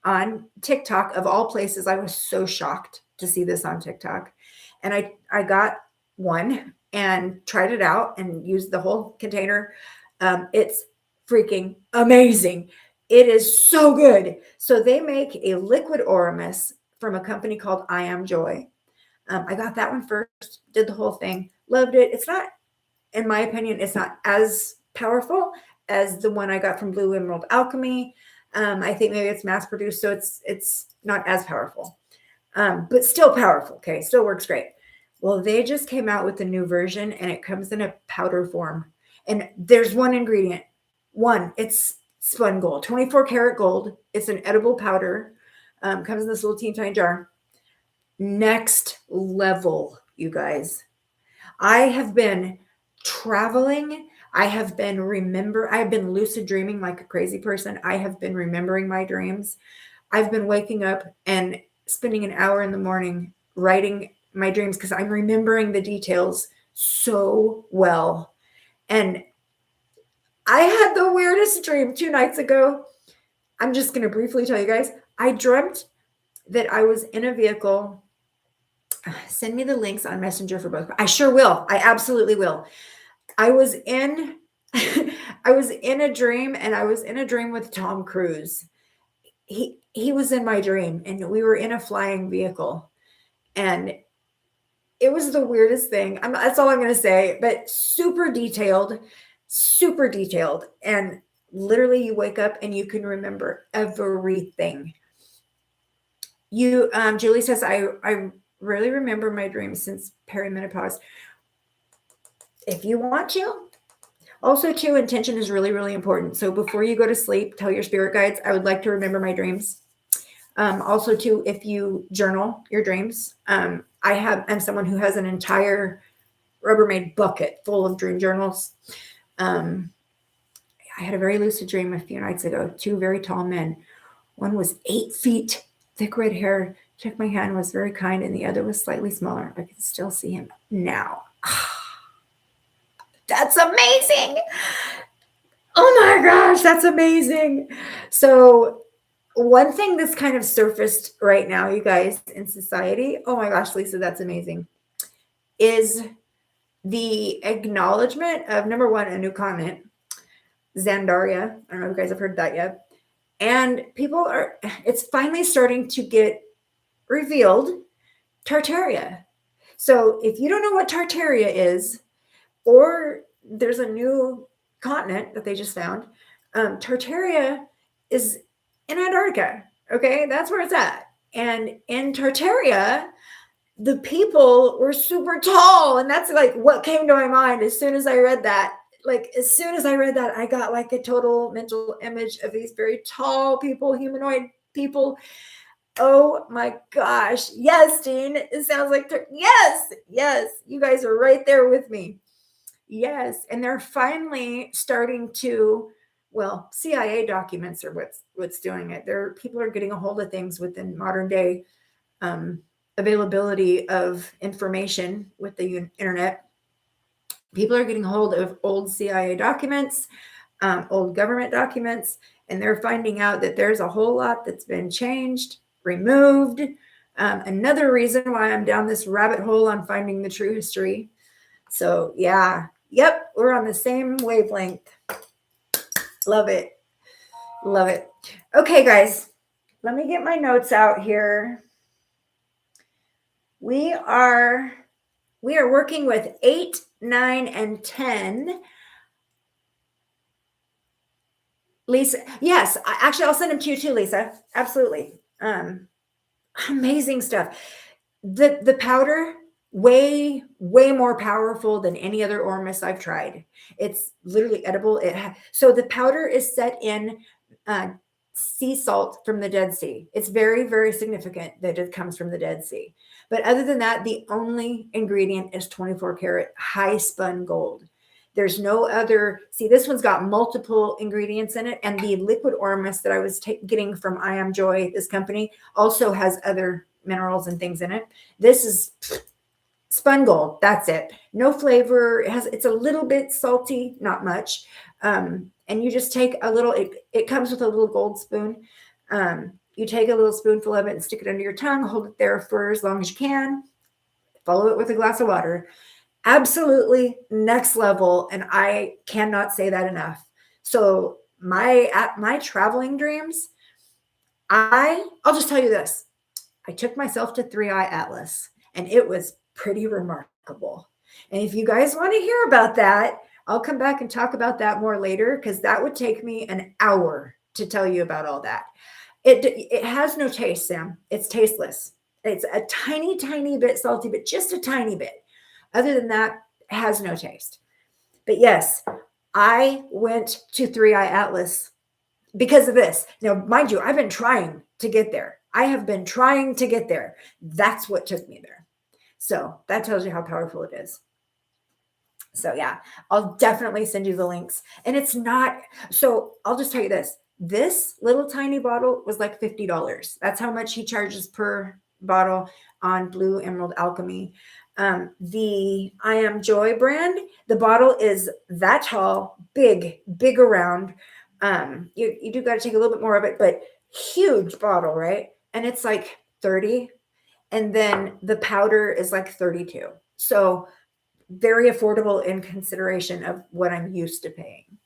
on TikTok, of all places. I was so shocked to see this on TikTok. And I got one and tried it out and used the whole container. It's freaking amazing. It is so good. So they make a liquid aura mist from a company called I Am Joy. I got that one first, did the whole thing, loved it. It's not, in my opinion, it's not as powerful as the one I got from Blue Emerald Alchemy. I think maybe it's mass produced, so it's not as powerful, but still powerful. Okay, still works great. Well, they just came out with a new version, and it comes in a powder form. And there's one ingredient. It's spun gold, 24 karat gold. It's an edible powder. Comes in this little teeny tiny jar. Next level, you guys. I have been traveling. I have been lucid dreaming like a crazy person. I have been remembering my dreams. I've been waking up and spending an hour in the morning writing my dreams because I'm remembering the details so well. And I had the weirdest dream 2 nights ago. I'm just going to briefly tell you guys. I dreamt that I was in a vehicle. Send me the links on Messenger for both. I sure will. I absolutely will. I was in a dream, and I was in a dream with Tom Cruise. He was in my dream, and we were in a flying vehicle, and it was the weirdest thing. That's all I'm going to say, but super detailed, and literally you wake up and you can remember everything. Julie says, I really remember my dreams since perimenopause. If you want to. Also, too, intention is really, really important. So before you go to sleep, tell your spirit guides, I would like to remember my dreams. Also, too, if you journal your dreams, I'm someone who has an entire Rubbermaid bucket full of dream journals. I had a very lucid dream a few nights ago. 2 very tall men. One was 8 feet, thick red hair. Check my hand, was very kind, and the other was slightly smaller. I can still see him now. That's amazing. Oh my gosh, that's amazing. So one thing that's kind of surfaced right now, you guys, in society, oh my gosh, Lisa, that's amazing, is the acknowledgement of, number one, a new continent, Xandaria. I don't know if you guys have heard that yet. And it's finally starting to get revealed, Tartaria. So if you don't know what Tartaria is, or there's a new continent that they just found, Tartaria is in Antarctica. Okay, that's where it's at. And in Tartaria, the people were super tall. And that's like what came to my mind as soon as I read that. like as soon as I read that, I got like a total mental image of these very tall people, humanoid people. Oh my gosh. Yes, Dean. It sounds like, yes, yes. You guys are right there with me. Yes. And they're finally starting to, well, CIA documents are what's doing it. People are getting a hold of things within modern day availability of information with the internet. People are getting hold of old CIA documents, old government documents, and they're finding out that there's a whole lot that's been changed, removed. Another reason why I'm down this rabbit hole on finding the true history. So yeah, yep, we're on the same wavelength. Love it. Love it. Okay, guys, let me get my notes out here. We are working with 8, 9, and 10. Lisa, yes, actually, I'll send them to you too, Lisa. Absolutely. Amazing stuff. The powder, way more powerful than any other ormus I've tried. It's literally edible. So the powder is set in sea salt from the Dead Sea. It's very, very significant that it comes from the Dead Sea. But other than that, the only ingredient is 24 karat high spun gold. There's no other. See, this one's got multiple ingredients in it. And the liquid ormus that I was getting from I Am Joy, this company, also has other minerals and things in it. This is spun gold. That's it. No flavor. It's a little bit salty, not much. And you just take a little, it comes with a little gold spoon. You take a little spoonful of it and stick it under your tongue, hold it there for as long as you can, follow it with a glass of water. Absolutely next level. And I cannot say that enough. So my traveling dreams, I'll just tell you this. I took myself to 3-Eye Atlas and it was pretty remarkable. And if you guys want to hear about that, I'll come back and talk about that more later because that would take me an hour to tell you about all that. It has no taste, Sam. It's tasteless. It's a tiny, tiny bit salty, but just a tiny bit. Other than that, it has no taste. But yes, I went to 3-Eye Atlas because of this. Now, mind you, I've been trying to get there. I have been trying to get there. That's what took me there. So that tells you how powerful it is. So yeah, I'll definitely send you the links. And it's not, so I'll just tell you this. This little tiny bottle was like $50. That's how much he charges per bottle on Blue Emerald Alchemy. The I Am Joy brand, the bottle is that tall, big around. You do got to take a little bit more of it, but huge bottle, right? And it's like 30. And then the powder is like 32. So very affordable in consideration of what I'm used to paying.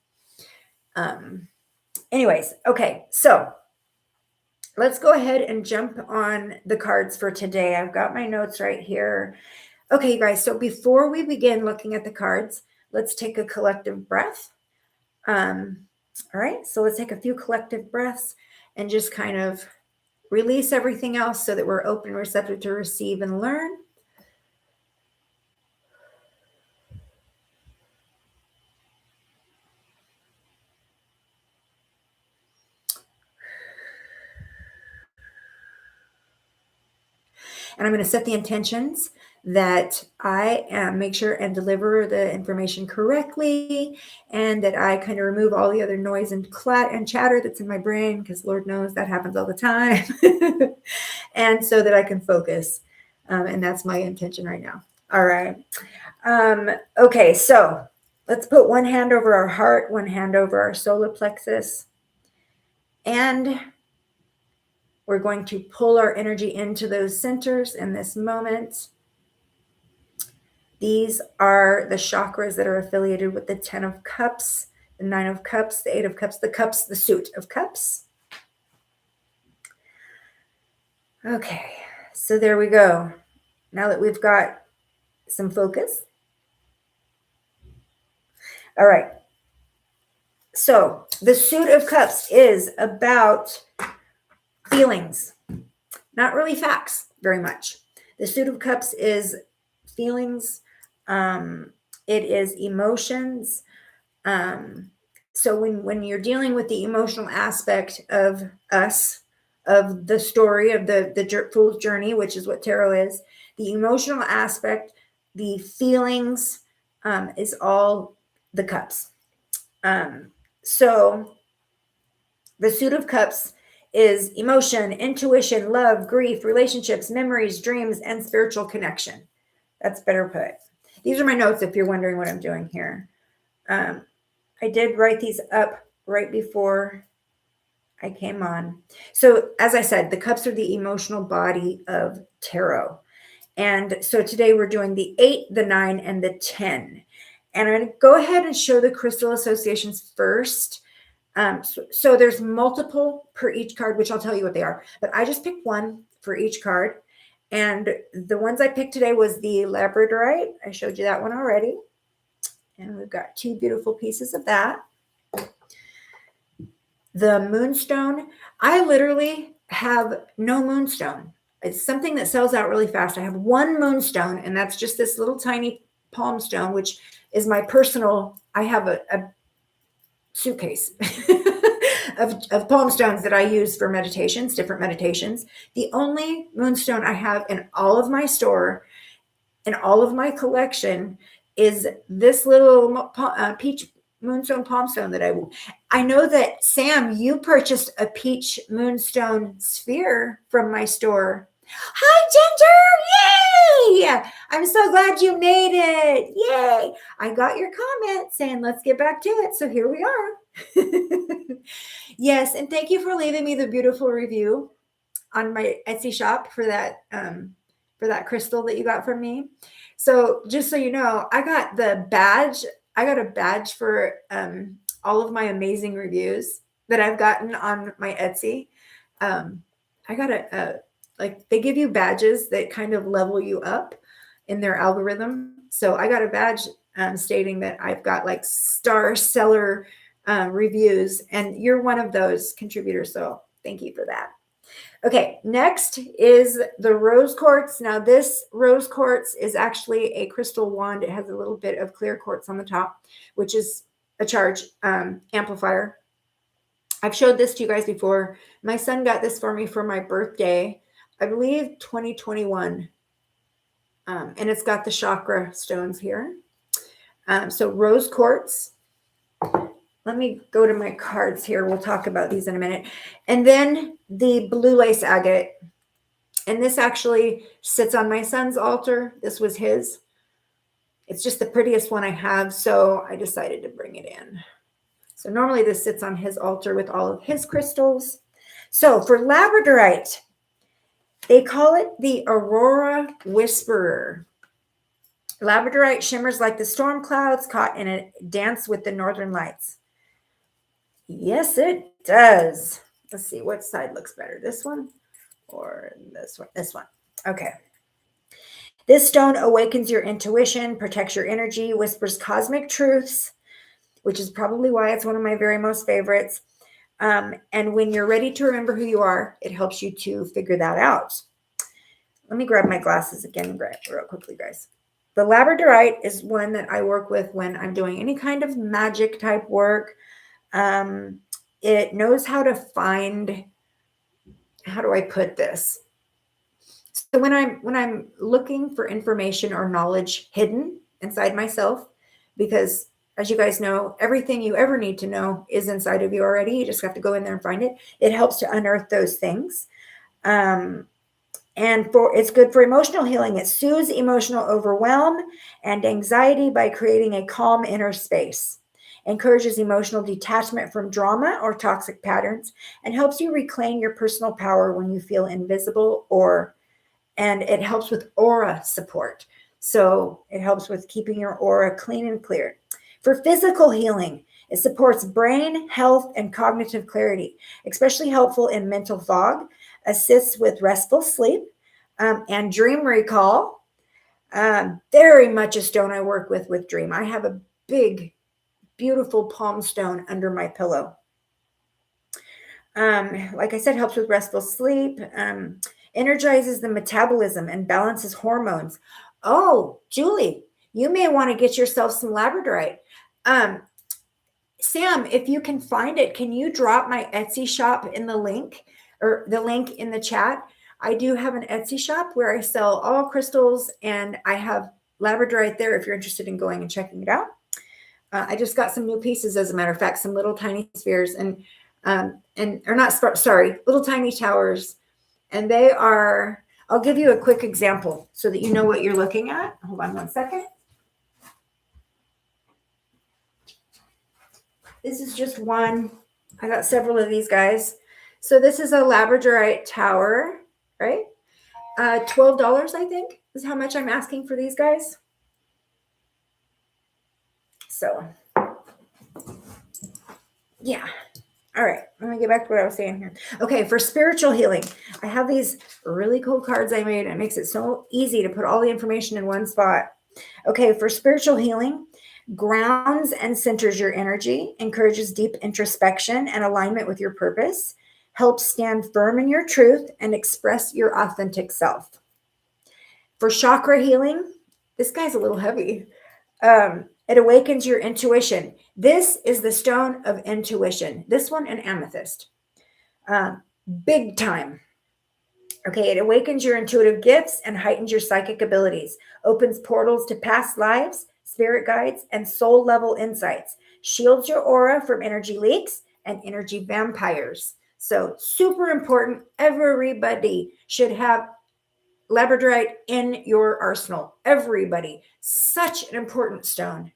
Anyways, okay, so let's go ahead and jump on the cards for today. I've got my notes right here. Okay, you guys, so before we begin looking at the cards, let's take a collective breath. All right, so let's take a few collective breaths and just kind of release everything else so that we're open, receptive to receive and learn. And I'm going to set the intentions that I make sure and deliver the information correctly, and that I kind of remove all the other noise and chatter that's in my brain, because Lord knows that happens all the time. And so that I can focus. And that's my intention right now. All right. Okay, so let's put one hand over our heart, one hand over our solar plexus. And we're going to pull our energy into those centers in this moment. These are the chakras that are affiliated with the 10 of cups, the 9 of cups, the 8 of cups, the suit of cups. Okay, so there we go. Now that we've got some focus. All right. So the suit of cups is about feelings, not really facts very much. The suit of cups is feelings. It is emotions. So when you're dealing with the emotional aspect of us, of the story of the fool's journey, which is what tarot is, the emotional aspect, the feelings, is all the cups. So the suit of cups is emotion, intuition, love, grief, relationships, memories, dreams, and spiritual connection. That's better put. These are my notes if you're wondering what I'm doing here. I did write these up right before I came on. So, as I said, the cups are the emotional body of tarot. And so today we're doing the 8, the 9, and the 10. And I'm going to go ahead and show the crystal associations first. So there's multiple per each card, which I'll tell you what they are. But I just picked one for each card. And the ones I picked today was the Labradorite. I showed you that one already. And we've got 2 beautiful pieces of that. The Moonstone. I literally have no Moonstone. It's something that sells out really fast. I have 1 Moonstone, and that's just this little tiny palm stone, which is my personal, I have a suitcase of palm stones that I use for meditations, different meditations. The only Moonstone I have in all of my store, in all of my collection, is this little peach Moonstone palm stone that I know that Sam, you purchased a peach Moonstone sphere from my store. Hi, Ginger! Yay! I'm so glad you made it. Yay! I got your comment saying let's get back to it. So here we are. Yes, and thank you for leaving me the beautiful review on my Etsy shop for that crystal that you got from me. So just so you know, I got the badge. I got a badge for all of my amazing reviews that I've gotten on my Etsy. I got like they give you badges that kind of level you up in their algorithm. So I got a badge stating that I've got like star seller reviews, and you're one of those contributors. So thank you for that. Okay, next is the rose quartz. Now this rose quartz is actually a crystal wand. It has a little bit of clear quartz on the top, which is a charge amplifier. I've showed this to you guys before. My son got this for me for my birthday, I believe 2021. And it's got the chakra stones here. So rose quartz. Let me go to my cards here. We'll talk about these in a minute. And then the blue lace agate. And this actually sits on my son's altar. This was his. It's just the prettiest one I have, so I decided to bring it in. So normally this sits on his altar with all of his crystals. So for Labradorite, they call it the Aurora Whisperer. Labradorite shimmers like the storm clouds caught in a dance with the northern lights. Yes, it does. Let's see, what side looks better, this one or this one? This one. Okay. This stone awakens your intuition, protects your energy, whispers cosmic truths, which is probably why it's one of my very most favorites. And when you're ready to remember who you are, it helps you to figure that out. Let me grab my glasses again real quickly, guys. The Labradorite is one that I work with when I'm doing any kind of magic type work. It knows how to find, how do I put this? So when I'm looking for information or knowledge hidden inside myself, because as you guys know, everything you ever need to know is inside of you already. You just have to go in there and find it. It helps to unearth those things. And it's good for emotional healing. It soothes emotional overwhelm and anxiety by creating a calm inner space. Encourages emotional detachment from drama or toxic patterns, and helps you reclaim your personal power when you feel invisible, and it helps with aura support. So it helps with keeping your aura clean and clear. For physical healing, it supports brain health and cognitive clarity, especially helpful in mental fog, assists with restful sleep, and dream recall. Very much a stone I work with dream. I have a big, beautiful palm stone under my pillow. Like I said, helps with restful sleep, energizes the metabolism and balances hormones. Oh, Julie, you may want to get yourself some Labradorite. Sam, if you can find it, can you drop my Etsy shop in the link or the link in the chat? I do have an Etsy shop where I sell all crystals, and I have Labradorite there if you're interested in going and checking it out. I just got some new pieces, as a matter of fact, some little tiny spheres or not, sorry, little tiny towers. And they are, I'll give you a quick example so that you know what you're looking at. Hold on one second. This is just one. I got several of these guys. So this is a Labradorite tower, right? $12, I think, is how much I'm asking for these guys. So, yeah. All right, let me get back to what I was saying here. Okay, for spiritual healing, I have these really cool cards I made. It makes it so easy to put all the information in one spot. Okay, for spiritual healing, grounds and centers your energy, encourages deep introspection and alignment with your purpose, helps stand firm in your truth and express your authentic self. For chakra healing, this guy's a little heavy. It awakens your intuition. This is the stone of intuition. This one, an amethyst. Big time. Okay, it awakens your intuitive gifts and heightens your psychic abilities, opens portals to past lives, spirit guides, and soul level insights, shields your aura from energy leaks and energy vampires. So super important. Everybody should have Labradorite in your arsenal. Everybody. Such an important stone.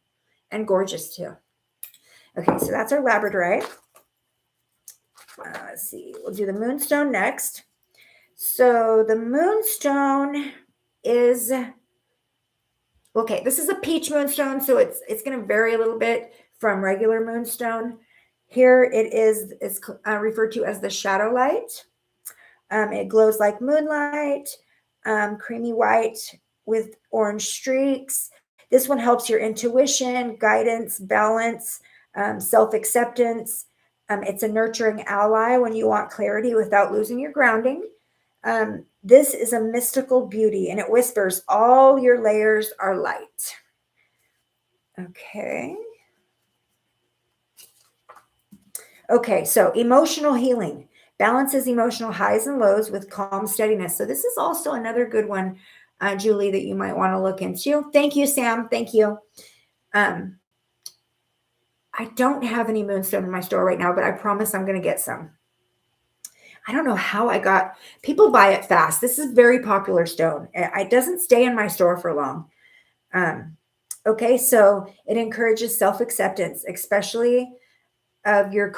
And gorgeous too. Okay, so that's our Labradorite. Let's see. We'll do the Moonstone next. So the Moonstone is, okay, this is a peach Moonstone, so it's going to vary a little bit from regular Moonstone. Here it is, it's referred to as the Shadow Light. It glows like moonlight, creamy white with orange streaks. This one helps your intuition, guidance, balance, self-acceptance. It's a nurturing ally when you want clarity without losing your grounding. This is a mystical beauty, and it whispers, all your layers are light. Okay. Okay, so emotional healing. Balances emotional highs and lows with calm steadiness. So this is also another good one, Julie, that you might want to look into. Thank you, Sam. Thank you. I don't have any Moonstone in my store right now, but I promise I'm going to get some. I don't know how I got, people buy it fast. This is a very popular stone. It doesn't stay in my store for long. Okay, so it encourages self-acceptance, especially of your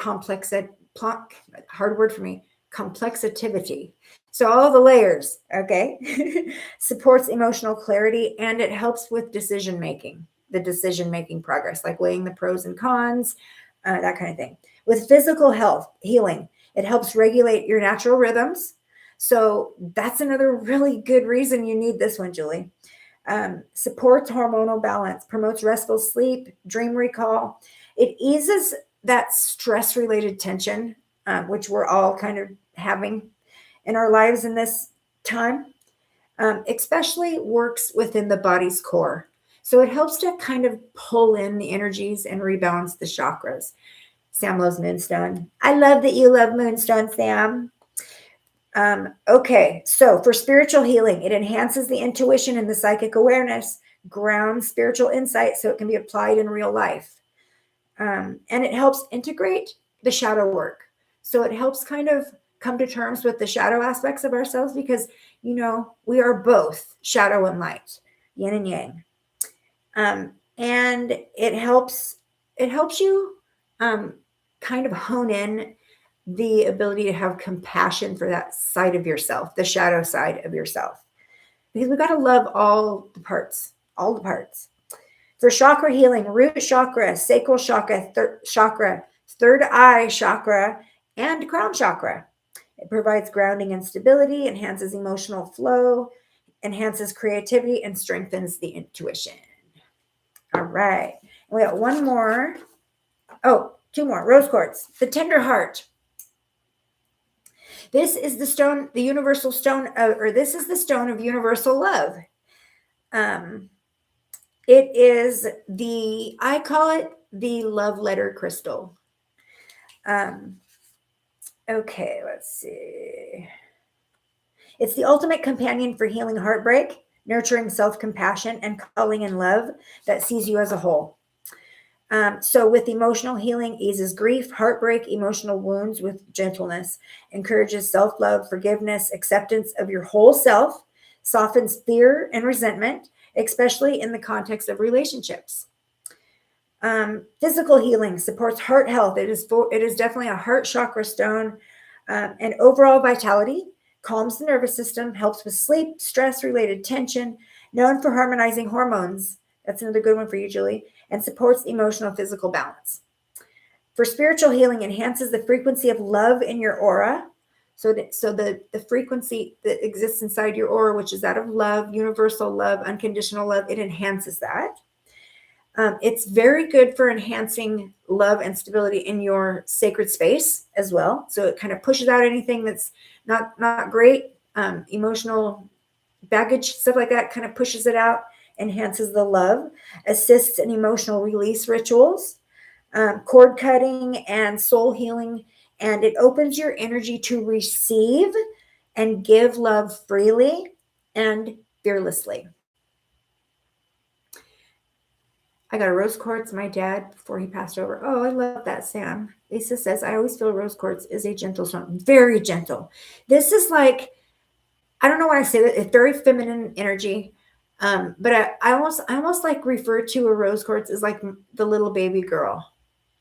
hard word for me, complexity. So all the layers, okay, supports emotional clarity, and it helps with decision-making, the decision-making progress, like weighing the pros and cons, that kind of thing. With physical health, healing, it helps regulate your natural rhythms. So that's another really good reason you need this one, Julie. Supports hormonal balance, promotes restful sleep, dream recall. It eases that stress-related tension, which we're all kind of having in our lives in this time, especially works within the body's core. So it helps to kind of pull in the energies and rebalance the chakras. Sam loves Moonstone. I love that you love Moonstone, Sam. Okay, so for spiritual healing, it enhances the intuition and the psychic awareness, grounds spiritual insight so it can be applied in real life. And it helps integrate the shadow work. So it helps kind of come to terms with the shadow aspects of ourselves because, you know, we are both shadow and light, yin and yang. And it helps you kind of hone in the ability to have compassion for that side of yourself, the shadow side of yourself, because we got to love all the parts. For chakra healing, root chakra, sacral chakra, third eye chakra, and crown chakra. It provides grounding and stability, enhances emotional flow, enhances creativity, and strengthens the intuition. All right. We got one more. Oh, two more. Rose quartz, the tender heart. This is the stone, the universal stone, this is the stone of universal love. It is I call it the love letter crystal. Okay, let's see. It's the ultimate companion for healing heartbreak, nurturing self-compassion, and calling in love that sees you as a whole. So with emotional healing, eases grief, heartbreak, emotional wounds with gentleness, encourages self-love, forgiveness, acceptance of your whole self, softens fear and resentment, especially in the context of relationships. Physical healing supports heart health. It is definitely a heart chakra stone, and overall vitality, calms the nervous system, helps with sleep, stress-related tension, known for harmonizing hormones. That's another good one for you, Julie, and supports emotional physical balance. For spiritual healing, enhances the frequency of love in your aura. So the frequency that exists inside your aura, which is that of love, universal love, unconditional love, it enhances that. It's very good for enhancing love and stability in your sacred space as well. So it kind of pushes out anything that's not great, emotional baggage, stuff like that, kind of pushes it out, enhances the love, assists in emotional release rituals, cord cutting and soul healing, and it opens your energy to receive and give love freely and fearlessly. I got a rose quartz, my dad, before he passed over. Oh, I love that, Sam. Lisa says, I always feel rose quartz is a gentle stone. Very gentle. This is like, I don't know why I say that. It's very feminine energy. But I almost like refer to a rose quartz as like the little baby girl,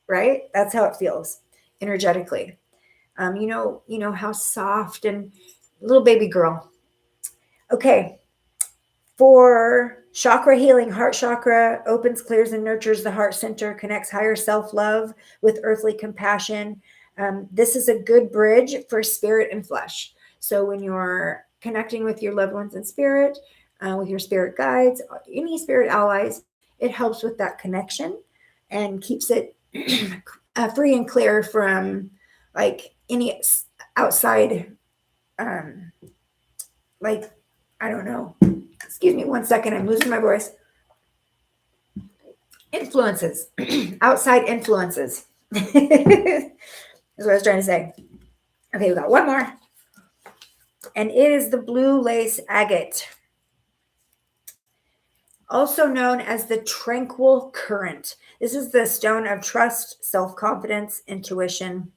right? That's how it feels energetically. You know how soft and little baby girl. Okay. For chakra healing, heart chakra opens, clears, and nurtures the heart center, connects higher self-love with earthly compassion. This is a good bridge for spirit and flesh. So when you're connecting with your loved ones in spirit, with your spirit guides, any spirit allies, it helps with that connection and keeps it free and clear from like any outside, like, I don't know. Excuse me 1 second. I'm losing my voice. Influences, outside influences. That's what I was trying to say. Okay, we got one more. And it is the blue lace agate, also known as the tranquil current. This is the stone of trust, self-confidence, intuition.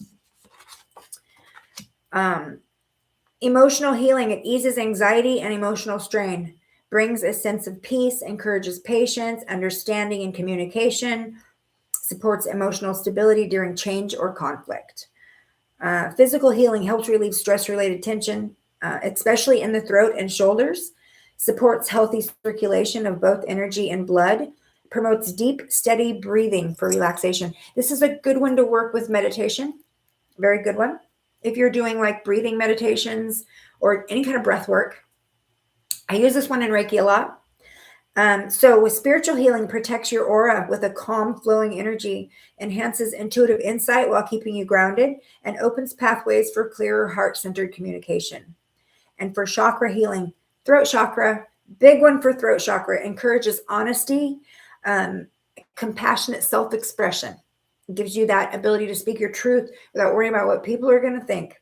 Emotional healing. It eases anxiety and emotional strain, brings a sense of peace, encourages patience, understanding, and communication, supports emotional stability during change or conflict. Physical healing helps relieve stress-related tension, especially in the throat and shoulders, supports healthy circulation of both energy and blood, promotes deep, steady breathing for relaxation. This is a good one to work with meditation. Very good one. If you're doing like breathing meditations or any kind of breath work. I use this one in Reiki a lot. So with spiritual healing, protects your aura with a calm flowing energy, enhances intuitive insight while keeping you grounded, and opens pathways for clearer heart-centered communication. And for chakra healing, throat chakra, big one for throat chakra, encourages honesty, compassionate self-expression. It gives you that ability to speak your truth without worrying about what people are going to think.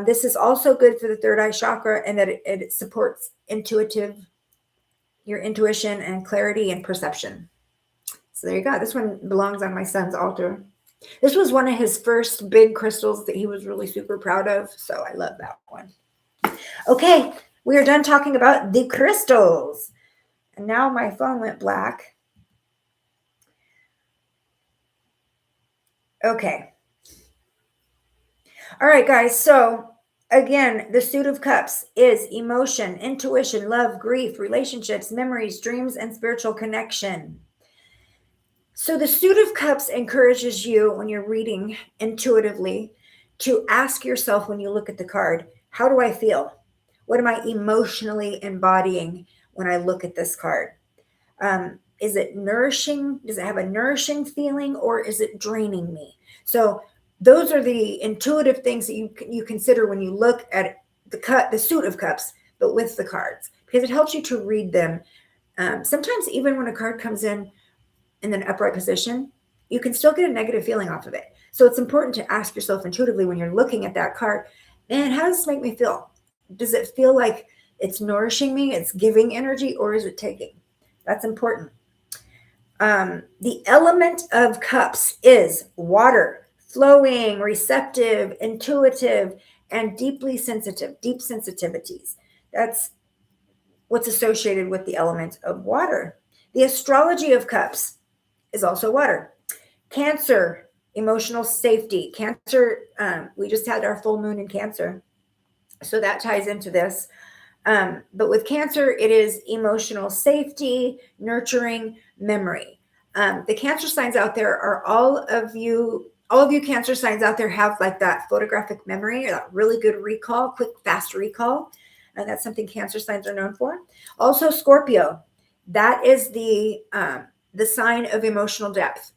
This is also good for the third eye chakra, and that it supports your intuition and clarity and perception. So there you go. This one belongs on my son's altar. This was one of his first big crystals that he was really super proud of. So I love that one. Okay, we are done talking about the crystals. And now my phone went black. Okay. All right, guys. So again, the Suit of Cups is emotion, intuition, love, grief, relationships, memories, dreams, and spiritual connection. So the Suit of Cups encourages you when you're reading intuitively to ask yourself when you look at the card, how do I feel? What am I emotionally embodying when I look at this card? Is it nourishing? Does it have a nourishing feeling, or is it draining me? So those are the intuitive things that you consider when you look at the Suit of Cups, but with the cards, because it helps you to read them Sometimes even when a card comes in an upright position, you can still get a negative feeling off of it. So it's important to ask yourself intuitively when you're looking at that card, man, how does this make me feel? Does it feel like it's nourishing me, it's giving energy, or is it taking? That's important. The element of cups is water, flowing, receptive, intuitive, and deeply sensitive, deep sensitivities. That's what's associated with the element of water. The astrology of cups is also water. Cancer, emotional safety. Cancer, we just had our full moon in Cancer, so that ties into this. But with Cancer, it is emotional safety, nurturing, memory. The Cancer signs out there are all of you Cancer signs out there have like that photographic memory or that really good recall, quick, fast recall. And that's something Cancer signs are known for. Also, Scorpio, that is the sign of emotional depth.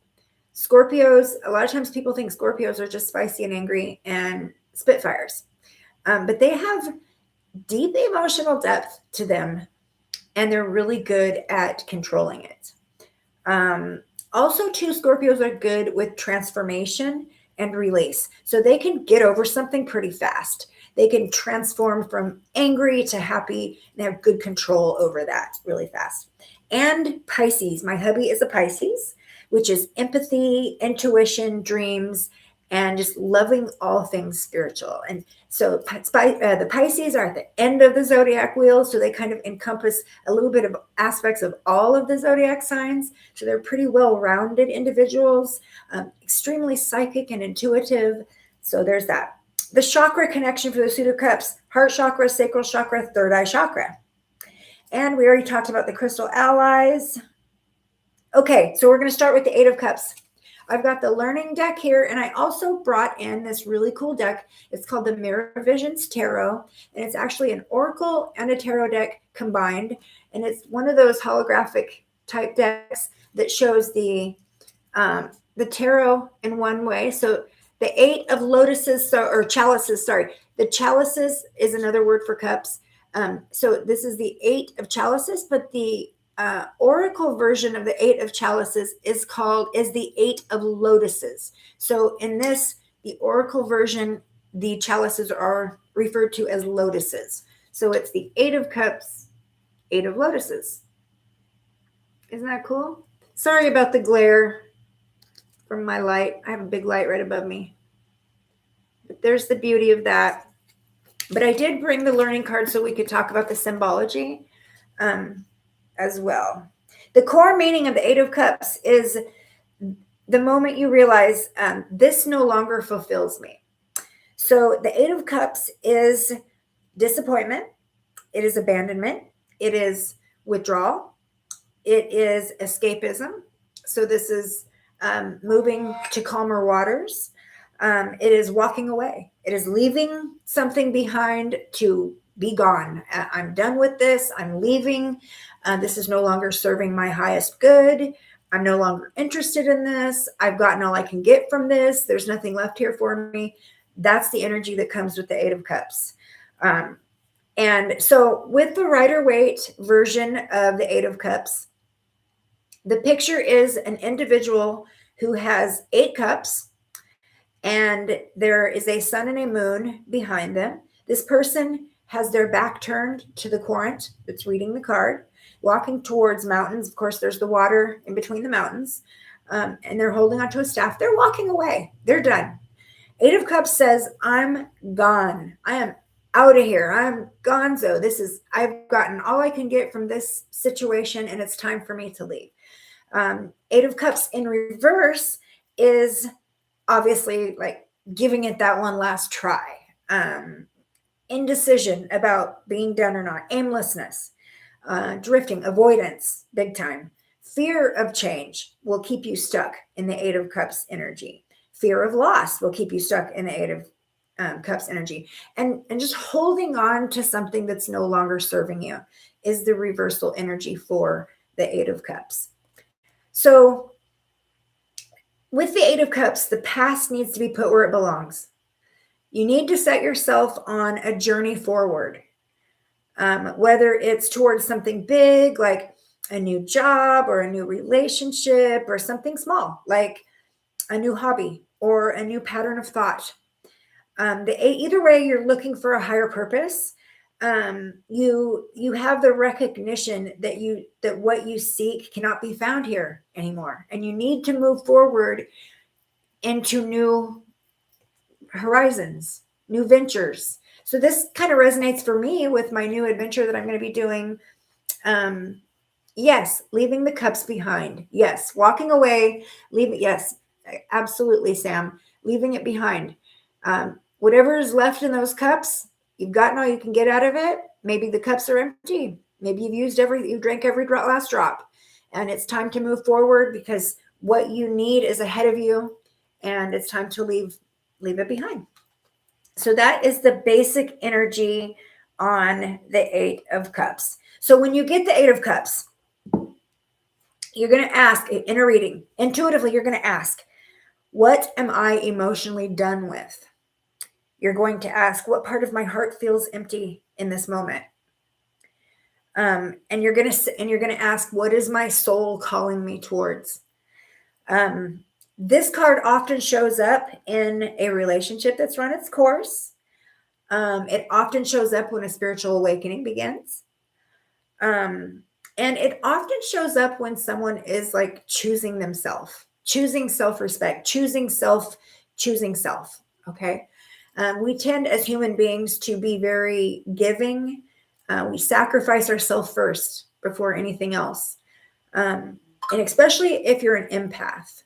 Scorpios, a lot of times people think Scorpios are just spicy and angry and spitfires. But they have deep emotional depth to them, and they're really good at controlling it. Also, too, Scorpios are good with transformation and release. So they can get over something pretty fast. They can transform from angry to happy and have good control over that really fast. And Pisces, my hubby is a Pisces, which is empathy, intuition, dreams, and just loving all things spiritual. And so the Pisces are at the end of the zodiac wheel, so they kind of encompass a little bit of aspects of all of the zodiac signs. So they're pretty well-rounded individuals, extremely psychic and intuitive. So there's that. The chakra connection for the Suit of Cups: heart chakra, sacral chakra, third eye chakra. And we already talked about the crystal allies. Okay, so we're going to start with the Eight of Cups. I've got the learning deck here, and I also brought in this really cool deck. It's called the Mirror Visions Tarot, and it's actually an oracle and a tarot deck combined, and it's one of those holographic type decks that shows the tarot in one way. So the Eight of Lotuses, or chalices, sorry. The chalices is another word for cups. So this is the Eight of Chalices, but the oracle version of the Eight of Chalices is the Eight of Lotuses. So in this, the oracle version, the chalices are referred to as lotuses. So it's the Eight of Cups, Eight of Lotuses. Isn't that cool? Sorry about the glare from my light. I have a big light right above me. But there's the beauty of that. But I did bring the learning card so we could talk about the symbology as well. The core meaning of the Eight of Cups is the moment you realize this no longer fulfills me. So the Eight of Cups is disappointment. It is abandonment. It is withdrawal. It is escapism. So this is moving to calmer waters. It is walking away. It is leaving something behind to be gone. I'm done with this. I'm leaving. This is no longer serving my highest good. I'm no longer interested in this. I've gotten all I can get from this. There's nothing left here for me. That's the energy that comes with the Eight of Cups. And so with the Rider-Waite version of the Eight of Cups, the picture is an individual who has 8 cups, and there is a sun and a moon behind them. This person has their back turned to the querent that's reading the card, walking towards mountains. Of course, there's the water in between the mountains, and they're holding onto a staff. They're walking away. They're done. Eight of Cups says, I'm gone. I am out of here. I'm gonzo. I've gotten all I can get from this situation, and it's time for me to leave. Eight of Cups in reverse is obviously like giving it that one last try. Indecision about being done or not. Aimlessness. Drifting. Avoidance. Big time. Fear of change will keep you stuck in the Eight of Cups energy. Fear of loss will keep you stuck in the Eight of Cups energy. And just holding on to something that's no longer serving you is the reversal energy for the Eight of Cups. So with the Eight of Cups, the past needs to be put where it belongs. You need to set yourself on a journey forward, whether it's towards something big, like a new job or a new relationship or something small, like a new hobby or a new pattern of thought. Either way, you're looking for a higher purpose. You have the recognition that what you seek cannot be found here anymore, and you need to move forward into new horizons, new ventures. So this kind of resonates for me with my new adventure that I'm going to be doing. Yes, leaving the cups behind. Yes, walking away, leaving. Yes, absolutely, Sam. Leaving it behind. Whatever is left in those cups, you've gotten all you can get out of it. Maybe the cups are empty. Maybe you drank every last drop, and it's time to move forward because what you need is ahead of you, and it's time to leave it behind. So that is the basic energy on the Eight of Cups. So when you get the Eight of Cups, you're going to ask in a reading, intuitively, you're going to ask, what am I emotionally done with? You're going to ask, what part of my heart feels empty in this moment? And you're going to ask, what is my soul calling me towards? This card often shows up in a relationship that's run its course. It often shows up when a spiritual awakening begins. And it often shows up when someone is like choosing themselves, choosing self-respect, choosing self. Okay. We tend as human beings to be very giving. We sacrifice ourselves first before anything else. And especially if you're an empath,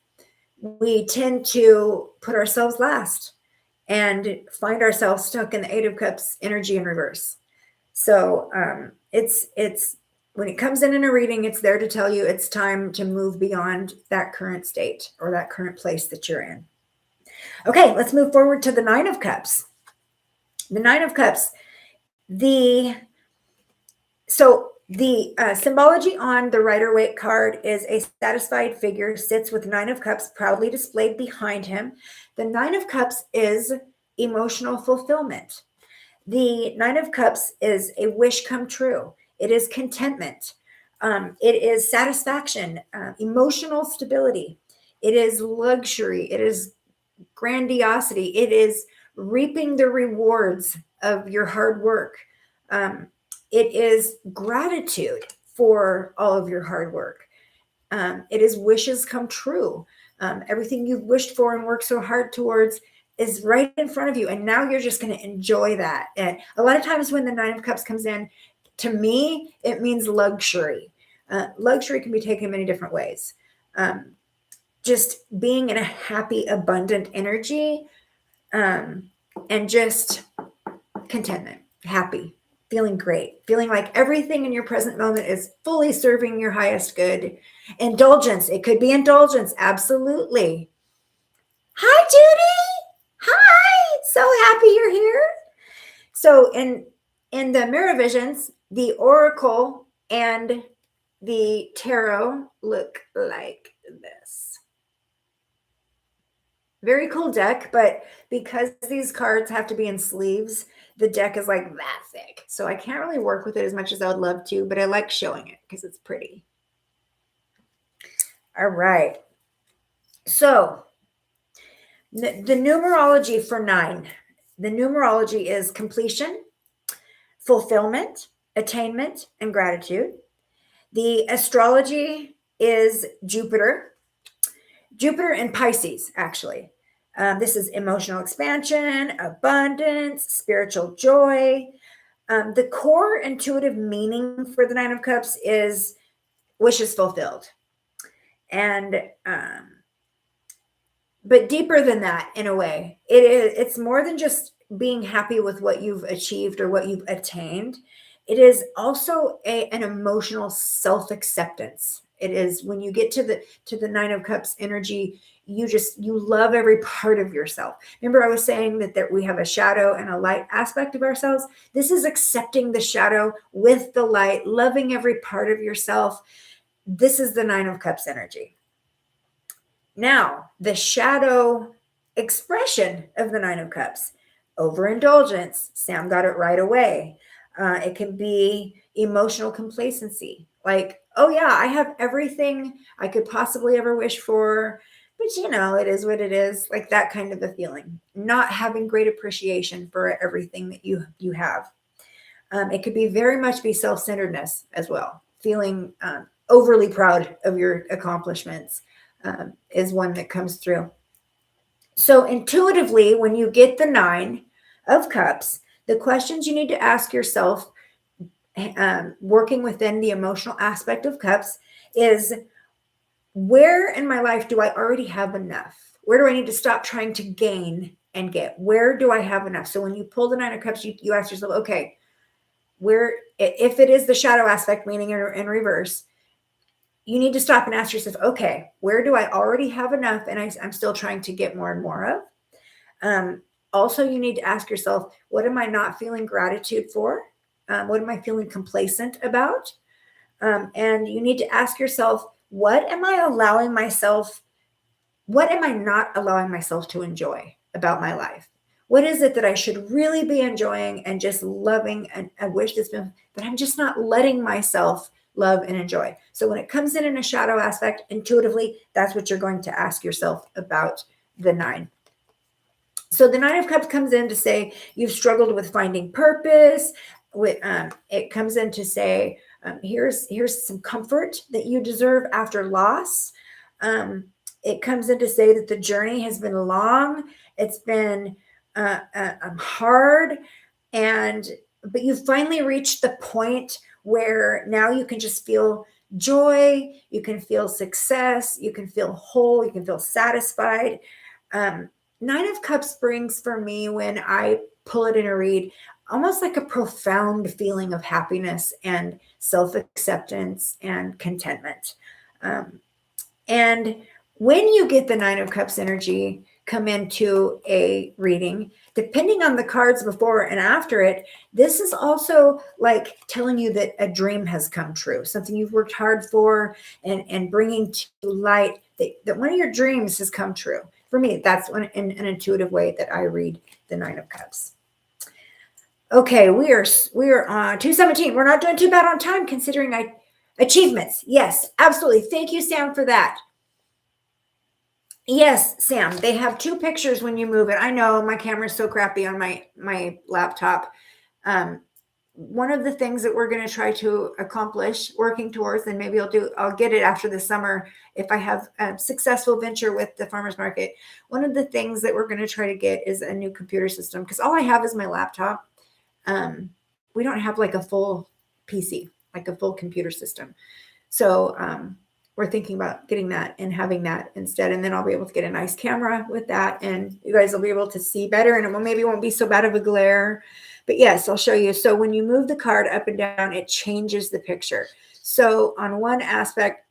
we tend to put ourselves last and find ourselves stuck in the Eight of Cups energy in reverse. So it's when it comes in a reading, it's there to tell you it's time to move beyond that current state or that current place that you're in. Okay, let's move forward to the Nine of Cups. The Nine of Cups. The symbology on the Rider-Waite card is a satisfied figure sits with Nine of Cups proudly displayed behind him. The Nine of Cups is emotional fulfillment. The Nine of Cups is a wish come true. It is contentment. It is satisfaction, emotional stability. It is luxury. It is grandiosity. It is reaping the rewards of your hard work. It is gratitude for all of your hard work. It is wishes come true. Everything you've wished for and worked so hard towards is right in front of you. And now you're just going to enjoy that. And a lot of times when the Nine of Cups comes in, to me, it means luxury. Luxury can be taken many different ways. Just being in a happy, abundant energy, and just contentment, happy, feeling great, feeling like everything in your present moment is fully serving your highest good. Indulgence. It could be indulgence. Absolutely. Hi, Judy. Hi. So happy you're here. So in the mirror visions, the oracle and the tarot look like this. Very cool deck, but because these cards have to be in sleeves, the deck is like that thick. So I can't really work with it as much as I would love to, but I like showing it because it's pretty. All right. So the numerology for 9, the numerology is completion, fulfillment, attainment, and gratitude. The astrology is Jupiter and Pisces, actually. This is emotional expansion, abundance, spiritual joy. The core intuitive meaning for the Nine of Cups is wishes fulfilled. And but deeper than that, in a way, it's more than just being happy with what you've achieved or what you've attained. It is also an emotional self-acceptance. It is when you get to the Nine of Cups energy, you love every part of yourself. Remember, I was saying that we have a shadow and a light aspect of ourselves. This is accepting the shadow with the light, loving every part of yourself. This is the Nine of Cups energy. Now, the shadow expression of the Nine of Cups, overindulgence. Sam got it right away. It can be emotional complacency, like, oh yeah, I have everything I could possibly ever wish for, but you know, it is what it is, like that kind of a feeling, not having great appreciation for everything that you have. It could be very much be self-centeredness as well, feeling overly proud of your accomplishments is one that comes through. So intuitively, when you get the 9 of Cups, the questions you need to ask yourself, working within the emotional aspect of Cups, is where in my life do I already have enough? Where do I need to stop trying to gain and get? Where do I have enough? So when you pull the 9 of Cups, you ask yourself, okay, where, if it is the shadow aspect, meaning in reverse, you need to stop and ask yourself, okay, where do I already have enough and I'm still trying to get more and more of? Also, you need to ask yourself, what am I not feeling gratitude for? What am I feeling complacent about? And you need to ask yourself, what am I not allowing myself to enjoy about my life? What is it that I should really be enjoying and just loving and I wish this been, but I'm just not letting myself love and enjoy. So when it comes in a shadow aspect, intuitively, that's what you're going to ask yourself about the 9. So the 9 of Cups comes in to say you've struggled with finding purpose. It comes in to say here's some comfort that you deserve after loss. It comes in to say that the journey has been long. It's been hard, but you've finally reached the point where now you can just feel joy. You can feel success. You can feel whole. You can feel satisfied. 9 of Cups brings for me, when I pull it in a read, almost like a profound feeling of happiness and self-acceptance and contentment. And when you get the 9 of Cups energy come into a reading, depending on the cards before and after it, this is also like telling you that a dream has come true, something you've worked hard for and bringing to light that one of your dreams has come true. For me, that's an intuitive way that I read the 9 of Cups. Okay, we are on 2:17. We're not doing too bad on time considering achievements. Yes, absolutely. Thank you, Sam, for that. Yes, Sam, they have 2 pictures when you move it. I know my camera's so crappy on my laptop. One of the things that we're going to try to accomplish, working towards, and maybe I'll get it after the summer if I have a successful venture with the farmers market. One of the things that we're going to try to get is a new computer system, because all I have is my laptop. We don't have like a full PC, like a full computer system. So we're thinking about getting that and having that instead. And then I'll be able to get a nice camera with that, and you guys will be able to see better, and it won't be so bad of a glare. But yes, I'll show you. So when you move the card up and down, it changes the picture. So on one aspect,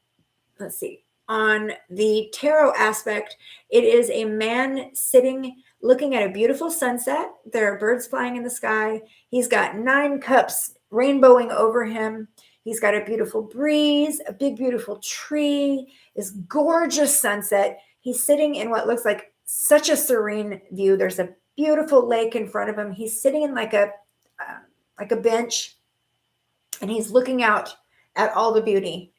let's see, on the tarot aspect, it is a man sitting, looking at a beautiful sunset. There are birds flying in the sky. He's got 9 cups rainbowing over him. He's got a beautiful breeze, a big, beautiful tree, this gorgeous sunset. He's sitting in what looks like such a serene view. There's a beautiful lake in front of him. He's sitting in like a bench, and he's looking out at all the beauty.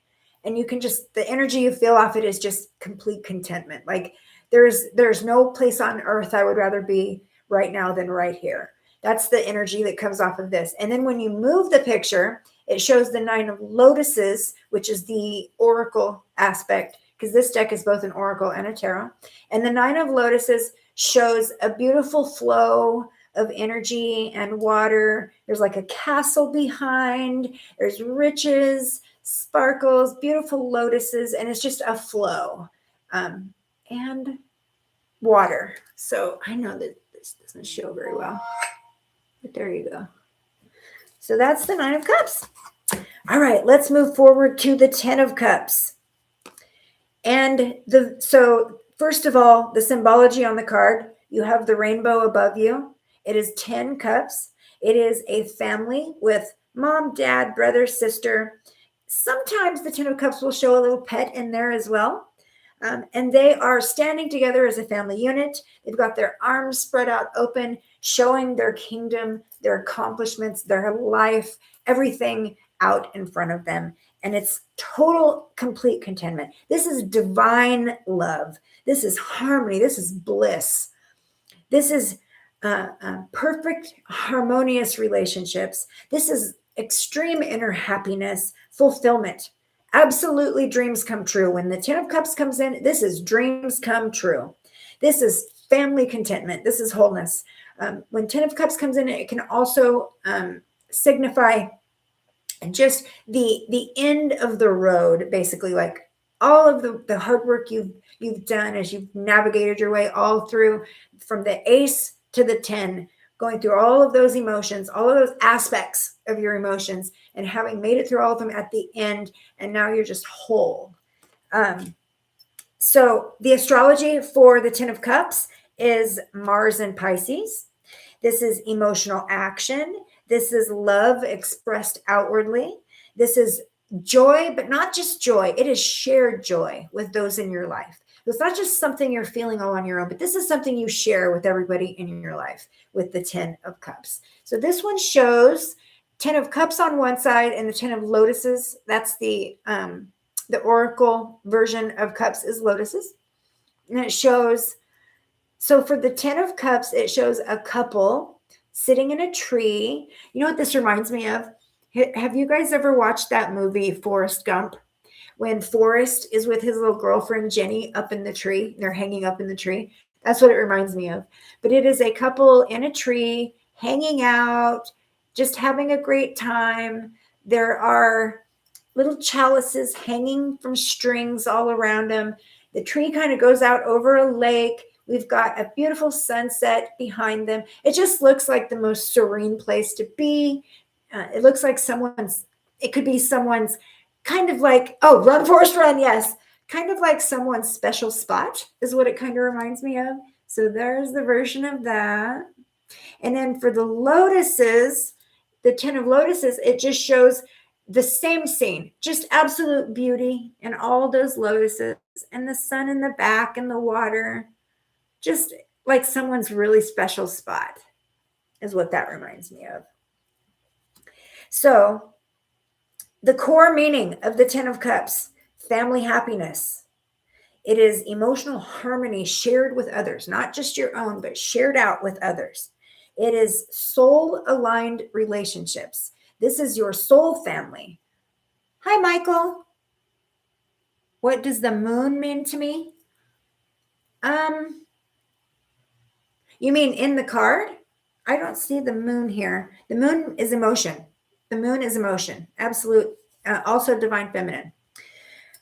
And you can just, the energy you feel off it is just complete contentment. Like there's no place on earth I would rather be right now than right here. That's the energy that comes off of this. And then when you move the picture, it shows the 9 of Lotuses, which is the oracle aspect, because this deck is both an oracle and a tarot. And the 9 of Lotuses shows a beautiful flow of energy and water. There's like a castle behind. There's riches, sparkles, beautiful lotuses, and it's just a flow and water. So I know that this doesn't show very well, but there you go. So that's the 9 of Cups. All right, let's move forward to the 10 of Cups. And so first of all, the symbology on the card, you have the rainbow above you. It is 10 cups. It is a family with mom, dad, brother, sister. Sometimes the 10 of Cups will show a little pet in there as well. And they are standing together as a family unit. They've got their arms spread out open, showing their kingdom, their accomplishments, their life, everything out in front of them. and it's total, complete contentment. This is divine love. This is harmony. This is bliss. This is perfect, harmonious relationships. This is extreme inner happiness, fulfillment. Absolutely, dreams come true. When the 10 of Cups comes in, this is dreams come true. This is family contentment. This is wholeness. When 10 of Cups comes in, it can also signify just the end of the road, basically, like all of the hard work you've done as you've navigated your way all through, from the Ace to the 10, going through all of those emotions, all of those aspects of your emotions, and having made it through all of them at the end, and now you're just whole. So the astrology for the 10 of Cups is Mars and Pisces. This is emotional action. This is love expressed outwardly. This is joy, but not just joy. It is shared joy with those in your life. It's not just something you're feeling all on your own, but this is something you share with everybody in your life with the 10 of Cups. So this one shows 10 of Cups on one side and the 10 of Lotuses. That's the oracle version of Cups is Lotuses. And it shows, so for the 10 of Cups, it shows a couple sitting in a tree. You know what this reminds me of? Have you guys ever watched that movie, Forrest Gump? When Forrest is with his little girlfriend, Jenny, up in the tree. They're hanging up in the tree. That's what it reminds me of. But it is a couple in a tree, hanging out, just having a great time. There are little chalices hanging from strings all around them. The tree kind of goes out over a lake. We've got a beautiful sunset behind them. It just looks like the most serene place to be. It looks like it could be someone's kind of like, oh, run, Forrest, run, yes. Kind of like someone's special spot is what it kind of reminds me of. So there's the version of that. And then for the lotuses, the 10 of lotuses, it just shows the same scene, just absolute beauty and all those lotuses and the sun in the back and the water, just like someone's really special spot is what that reminds me of. So the core meaning of the 10 of Cups, family happiness. It is emotional harmony shared with others, not just your own, but shared out with others. It is soul-aligned relationships. This is your soul family. Hi, Michael. What does the moon mean to me? You mean in the card? I don't see the moon here. The moon is emotion. The moon is emotion. Absolute. Also divine feminine.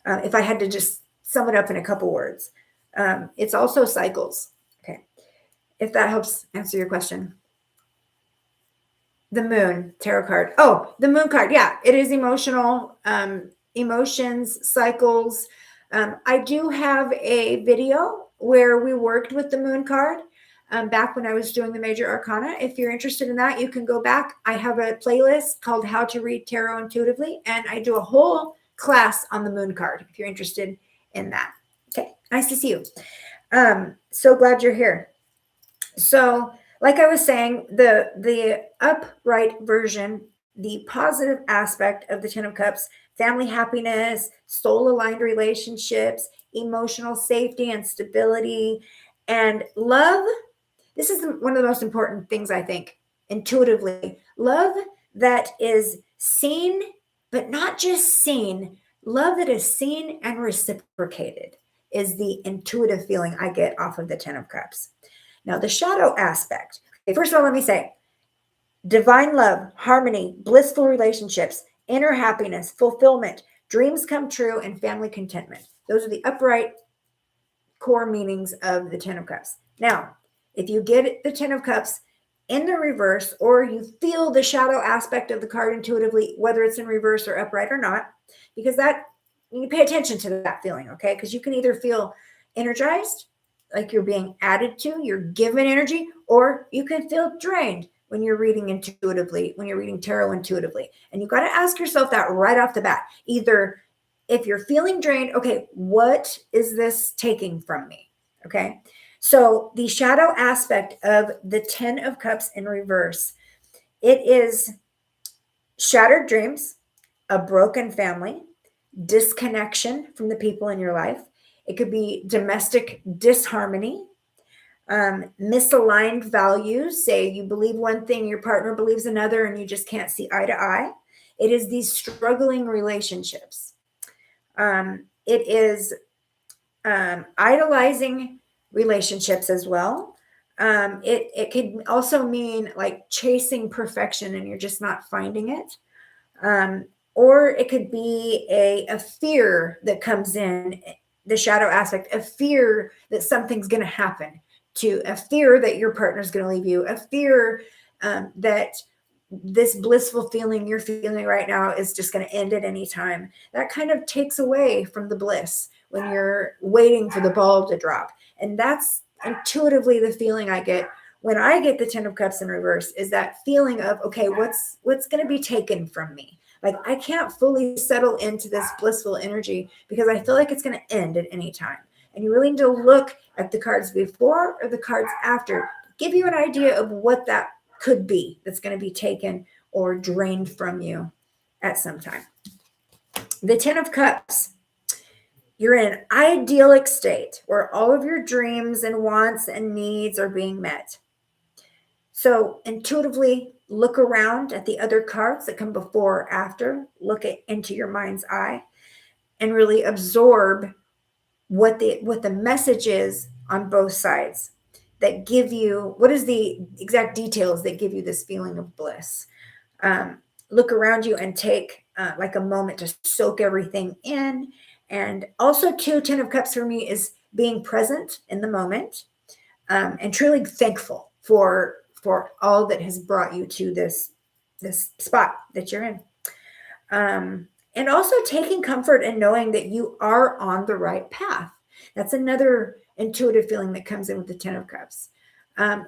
If I had to just sum it up in a couple words. It's also cycles. Okay. If that helps answer your question. The moon tarot card. Oh, the moon card. Yeah, it is emotional. Emotions, cycles. I do have a video where we worked with the moon card back when I was doing the major arcana. If you're interested in that, you can go back. I have a playlist called How to Read Tarot Intuitively, and I do a whole class on the moon card if you're interested in that. Okay, nice to see you. So glad you're here. So like I was saying, the upright version, the positive aspect of the 10 of Cups, family happiness, soul-aligned relationships, emotional safety and stability, and love. This is one of the most important things, I think, intuitively. Love that is seen, but not just seen. Love that is seen and reciprocated is the intuitive feeling I get off of the 10 of Cups. Now, the shadow aspect. Okay, first of all, let me say, divine love, harmony, blissful relationships, inner happiness, fulfillment, dreams come true, and family contentment. Those are the upright core meanings of the 10 of Cups. Now, if you get the 10 of Cups in the reverse, or you feel the shadow aspect of the card intuitively, whether it's in reverse or upright or not, because that, you pay attention to that feeling, okay? Because you can either feel energized, like you're being added to, you're given energy, or you can feel drained when you're reading intuitively, when you're reading tarot intuitively. And you've got to ask yourself that right off the bat. Either if you're feeling drained, okay, what is this taking from me? Okay. So the shadow aspect of the 10 of Cups in reverse, it is shattered dreams, a broken family, disconnection from the people in your life. It could be domestic disharmony, misaligned values. Say you believe one thing, your partner believes another, and you just can't see eye to eye. It is these struggling relationships. It is idolizing relationships as well. It could also mean like chasing perfection and you're just not finding it. Or it could be a fear that comes in, the shadow aspect, a fear that something's going to happen, to a fear that your partner's going to leave you, a fear that this blissful feeling you're feeling right now is just going to end at any time. That kind of takes away from the bliss when you're waiting for the ball to drop. And that's intuitively the feeling I get when I get the 10 of Cups in reverse, is that feeling of, okay, what's going to be taken from me? Like I can't fully settle into this blissful energy because I feel like it's going to end at any time. And you really need to look at the cards before or the cards after, give you an idea of what that could be that's going to be taken or drained from you at some time. The 10 of Cups, you're in an idyllic state where all of your dreams and wants and needs are being met. So intuitively look around at the other cards that come before or after, look into your mind's eye and really absorb what the message is on both sides that give you, what is the exact details that give you this feeling of bliss. Look around you and take like a moment to soak everything in. And also too, 10 of Cups for me is being present in the moment and truly thankful for all that has brought you to this spot that you're in. And also taking comfort in knowing that you are on the right path. That's another intuitive feeling that comes in with the 10 of Cups.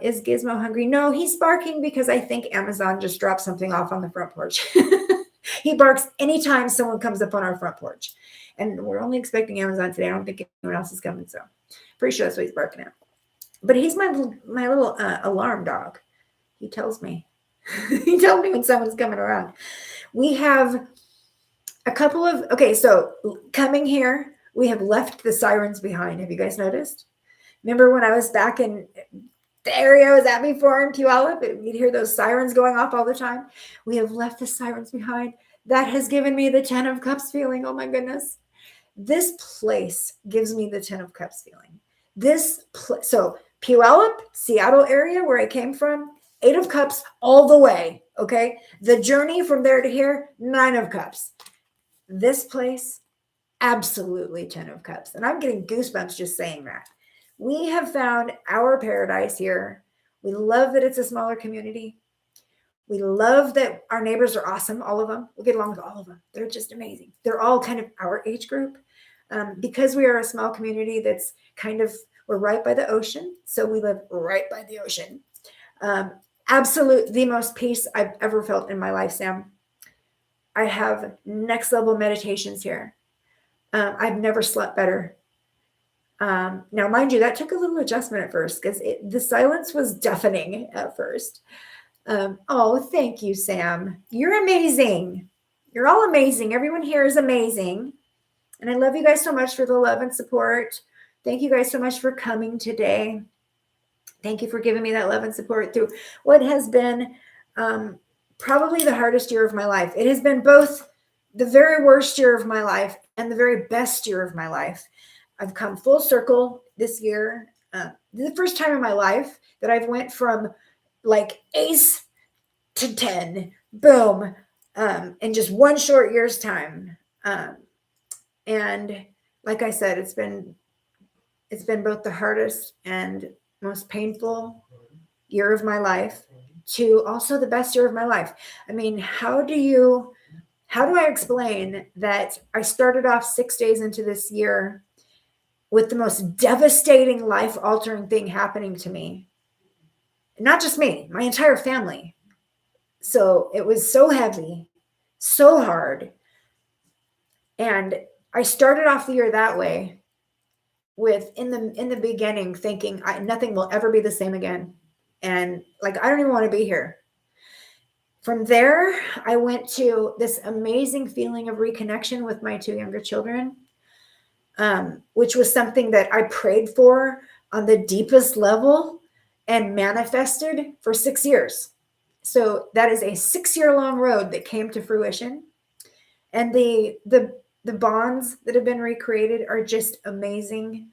Is Gizmo hungry? No, he's barking because I think Amazon just dropped something off on the front porch. He barks anytime someone comes up on our front porch. And we're only expecting Amazon today. I don't think anyone else is coming, so pretty sure that's what he's barking at. But he's my little alarm dog. He tells me. He tells me when someone's coming around. We have a couple of, okay, so coming here, we have left the sirens behind. Have you guys noticed? Remember when I was back in the area I was at before in Puyallup, you'd hear those sirens going off all the time? We have left the sirens behind. That has given me the 10 of Cups feeling. Oh my goodness. This place gives me the 10 of Cups feeling. So Puyallup, Seattle area where I came from, 8 of Cups all the way, okay? The journey from there to here, 9 of Cups. This place, absolutely 10 of Cups. And I'm getting goosebumps just saying that. We have found our paradise here. We love that it's a smaller community. We love that our neighbors are awesome, all of them. We get along with all of them. They're just amazing. They're all kind of our age group. Because we are a small community that's kind of, we're right by the ocean. So we live right by the ocean. Absolute, the most peace I've ever felt in my life, Sam. I have next level meditations here. I've never slept better. Now, mind you, that took a little adjustment at first because the silence was deafening at first. Oh, thank you, Sam. You're amazing. You're all amazing. Everyone here is amazing. And I love you guys so much for the love and support. Thank you guys so much for coming today. Thank you for giving me that love and support through what has been probably the hardest year of my life. It has been both the very worst year of my life and the very best year of my life. I've come full circle this year. The first time in my life that I've went from like ace to 10, boom, in just one short year's time. And like I said, it's been both the hardest and most painful year of my life to also the best year of my life. I mean, how do I explain that I started off 6 days into this year with the most devastating, life-altering thing happening to me? Not just me, my entire family. So it was so heavy, so hard. And I started off the year that way with in the beginning thinking nothing will ever be the same again. And like, I don't even want to be here. From there, I went to this amazing feeling of reconnection with my 2 younger children, which was something that I prayed for on the deepest level and manifested for 6 years. So that is a 6-year long road that came to fruition. And the bonds that have been recreated are just amazing.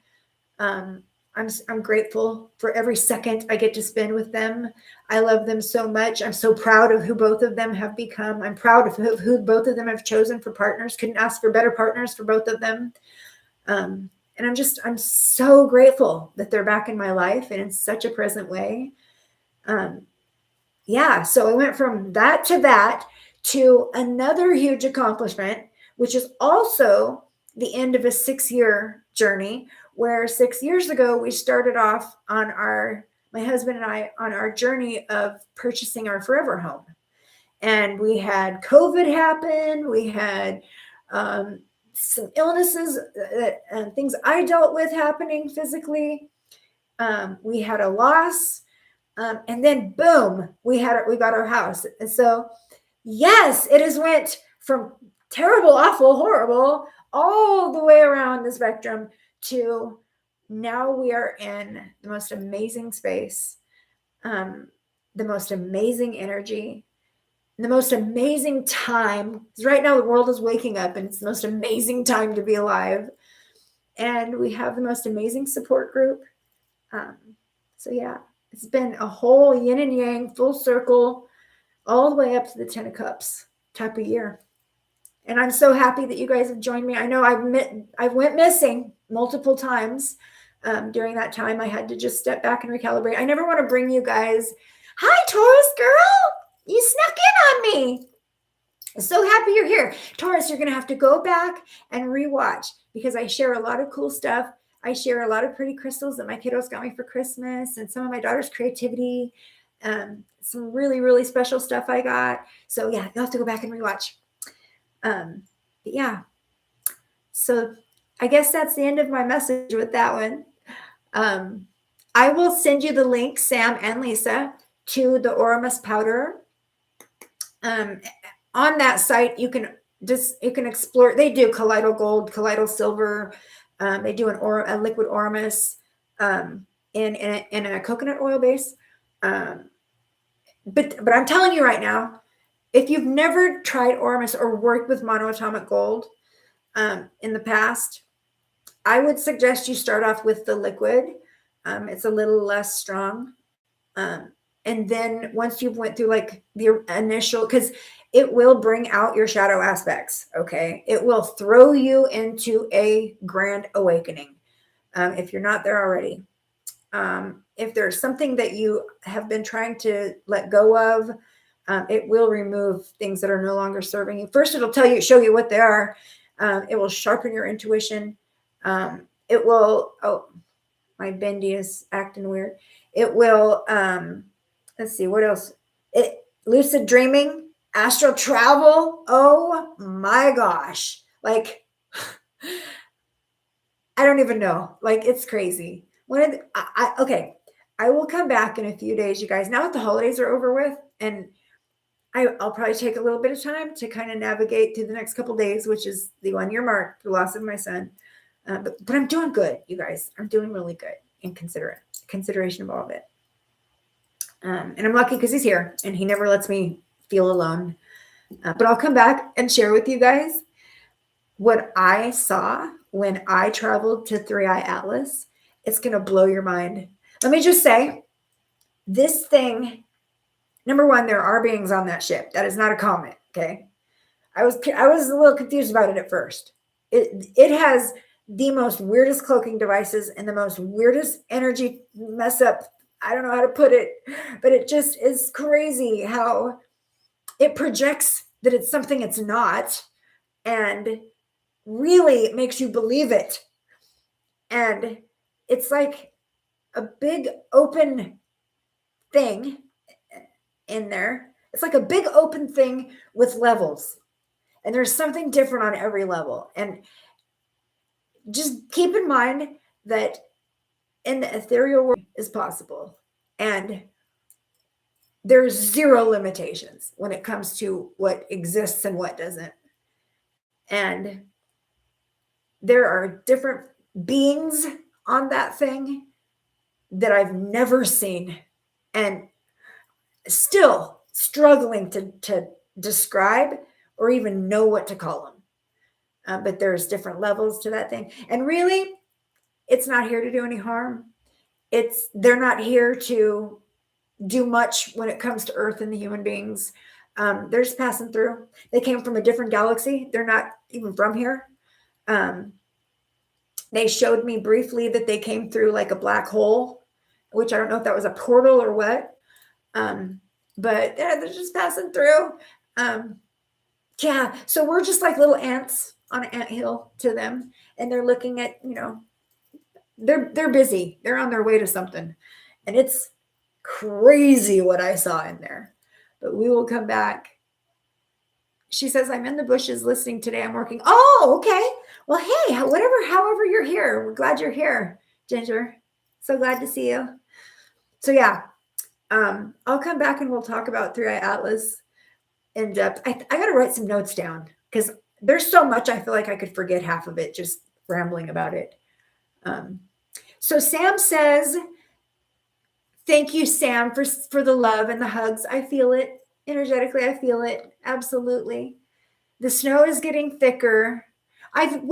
I'm grateful for every second I get to spend with them. I love them so much. I'm so proud of who both of them have become. I'm proud of who both of them have chosen for partners. Couldn't ask for better partners for both of them. And I'm so grateful that they're back in my life and in such a present way. Yeah, so I went from that to another huge accomplishment, which is also the end of a 6-year journey, where 6 years ago we started off on my husband and I, on our journey of purchasing our forever home. And we had COVID happen. We had some illnesses and things I dealt with happening physically. We had a loss. And then boom, we got our house. And so, yes, it has went from terrible, awful, horrible, all the way around the spectrum to now we are in the most amazing space, the most amazing energy, the most amazing time. Right now, the world is waking up, and it's the most amazing time to be alive. And we have the most amazing support group. So yeah, it's been a whole yin and yang, full circle, all the way up to the 10 of Cups type of year. And I'm so happy that you guys have joined me. I know I went missing multiple times during that time. I had to just step back and recalibrate. I never want to bring you guys, hi, Taurus girl, you snuck in on me. I'm so happy you're here. Taurus, you're going to have to go back and rewatch because I share a lot of cool stuff. I share a lot of pretty crystals that my kiddos got me for Christmas and some of my daughter's creativity, some really, really special stuff I got. So yeah, you'll have to go back and rewatch. But yeah, so I guess that's the end of my message with that one. I will send you the link, Sam and Lisa, to the Oramus powder. On that site, you can explore. They do colloidal gold, colloidal silver. They do a liquid Oramus in a coconut oil base. But I'm telling you right now, if you've never tried Oramus or worked with monoatomic gold in the past, I would suggest you start off with the liquid. It's a little less strong. And then once you've went through like the initial, because it will bring out your shadow aspects, okay? It will throw you into a grand awakening if you're not there already. If there's something that you have been trying to let go of, it will remove things that are no longer serving you. First, it'll show you what they are. It will sharpen your intuition. It will, oh, my bendy is acting weird. It will, let's see, what else? Lucid dreaming, astral travel. Oh my gosh. Like, I don't even know. Like, it's crazy. Okay, I will come back in a few days, you guys. Now that the holidays are over with, and I'll probably take a little bit of time to kind of navigate through the next couple of days, which is the 1-year mark, the loss of my son. But I'm doing good, you guys. I'm doing really good in consideration of all of it. And I'm lucky because he's here and he never lets me feel alone. But I'll come back and share with you guys what I saw when I traveled to 3i Atlas. It's going to blow your mind. Let me just say, this thing, number one, there are beings on that ship. That is not a comment, okay? I was a little confused about it at first. It has the most weirdest cloaking devices and the most weirdest energy mess up. I don't know how to put it, but it just is crazy how it projects that it's something it's not and really makes you believe it. And it's like a big open thing in there. It's like a big open thing with levels. And there's something different on every level. And just keep in mind that in the ethereal world is possible. And there's zero limitations when it comes to what exists and what doesn't. And there are different beings on that thing that I've never seen and still struggling to describe or even know what to call them. But there's different levels to that thing. And really, it's not here to do any harm. They're not here to do much when it comes to Earth and the human beings. They're just passing through. They came from a different galaxy. They're not even from here. They showed me briefly that they came through like a black hole, which I don't know if that was a portal or what. But yeah, they're just passing through. Yeah, so we're just like little ants on an anthill to them, and they're looking at, they're busy. They're on their way to something, and it's crazy what I saw in there. But we will come back. She says, I'm in the bushes listening today. I'm working. Oh, okay. Well, hey, however you're here. We're glad you're here, Ginger. So glad to see you. So yeah, I'll come back and we'll talk about Three Eye Atlas in depth. I got to write some notes down because there's so much I feel like I could forget half of it just rambling about it. So Sam says, thank you, Sam, for the love and the hugs. I feel it energetically. I feel it. Absolutely. The snow is getting thicker. I've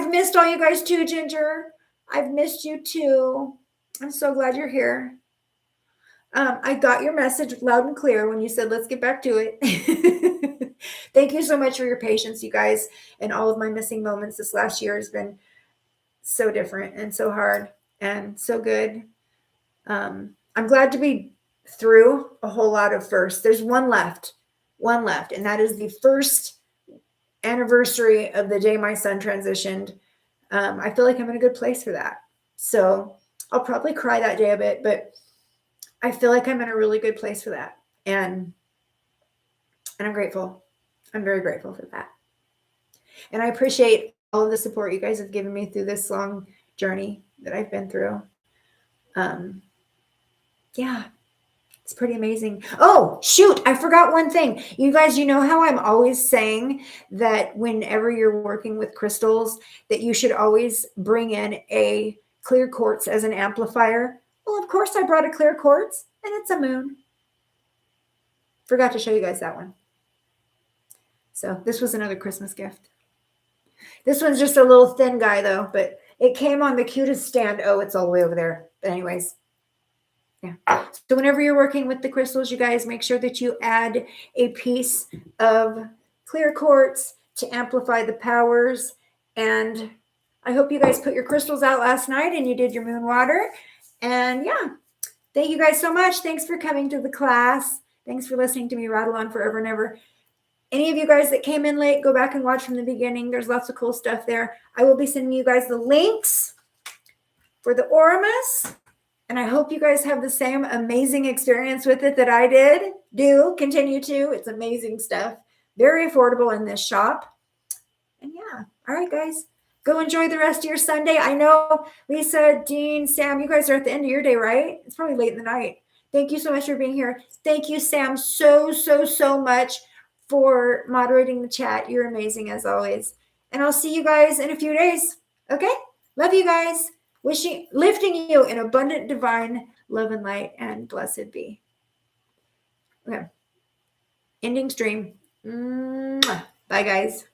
missed all you guys too, Ginger. I've missed you too. I'm so glad you're here. I got your message loud and clear when you said, let's get back to it. Thank you so much for your patience, you guys. And all of my missing moments this last year has been so different and so hard and so good. I'm glad to be through a whole lot of firsts. There's one left. And that is the first anniversary of the day my son transitioned. I feel like I'm in a good place for that. So I'll probably cry that day a bit, but I feel like I'm in a really good place for that. And I'm grateful. I'm very grateful for that. And I appreciate all of the support you guys have given me through this long journey that I've been through. Yeah, it's pretty amazing. Oh, shoot. I forgot one thing. You guys, you know how I'm always saying that whenever you're working with crystals, that you should always bring in a clear quartz as an amplifier? Well, of course I brought a clear quartz, and it's a moon. Forgot to show you guys that one. So this was another Christmas gift. This one's just a little thin guy though, but it came on the cutest stand. Oh, it's all the way over there. But anyways, yeah. So whenever you're working with the crystals, you guys make sure that you add a piece of clear quartz to amplify the powers. And I hope you guys put your crystals out last night and you did your moon water. And yeah, thank you guys so much. Thanks for coming to the class. Thanks for listening to me rattle on forever and ever. Any of you guys that came in late, go back and watch from the beginning. There's lots of cool stuff there. I will be sending you guys the links for the Oramus. And I hope you guys have the same amazing experience with it that I did. Continue to. It's amazing stuff. Very affordable in this shop. And yeah. All right, guys. Go enjoy the rest of your Sunday. I know Lisa, Dean, Sam, you guys are at the end of your day, right? It's probably late in the night. Thank you so much for being here. Thank you, Sam, so much for moderating the chat. You're amazing as always. And I'll see you guys in a few days. Okay? Love you guys. Lifting you in abundant divine love and light, and blessed be. Okay. Ending stream. Bye, guys.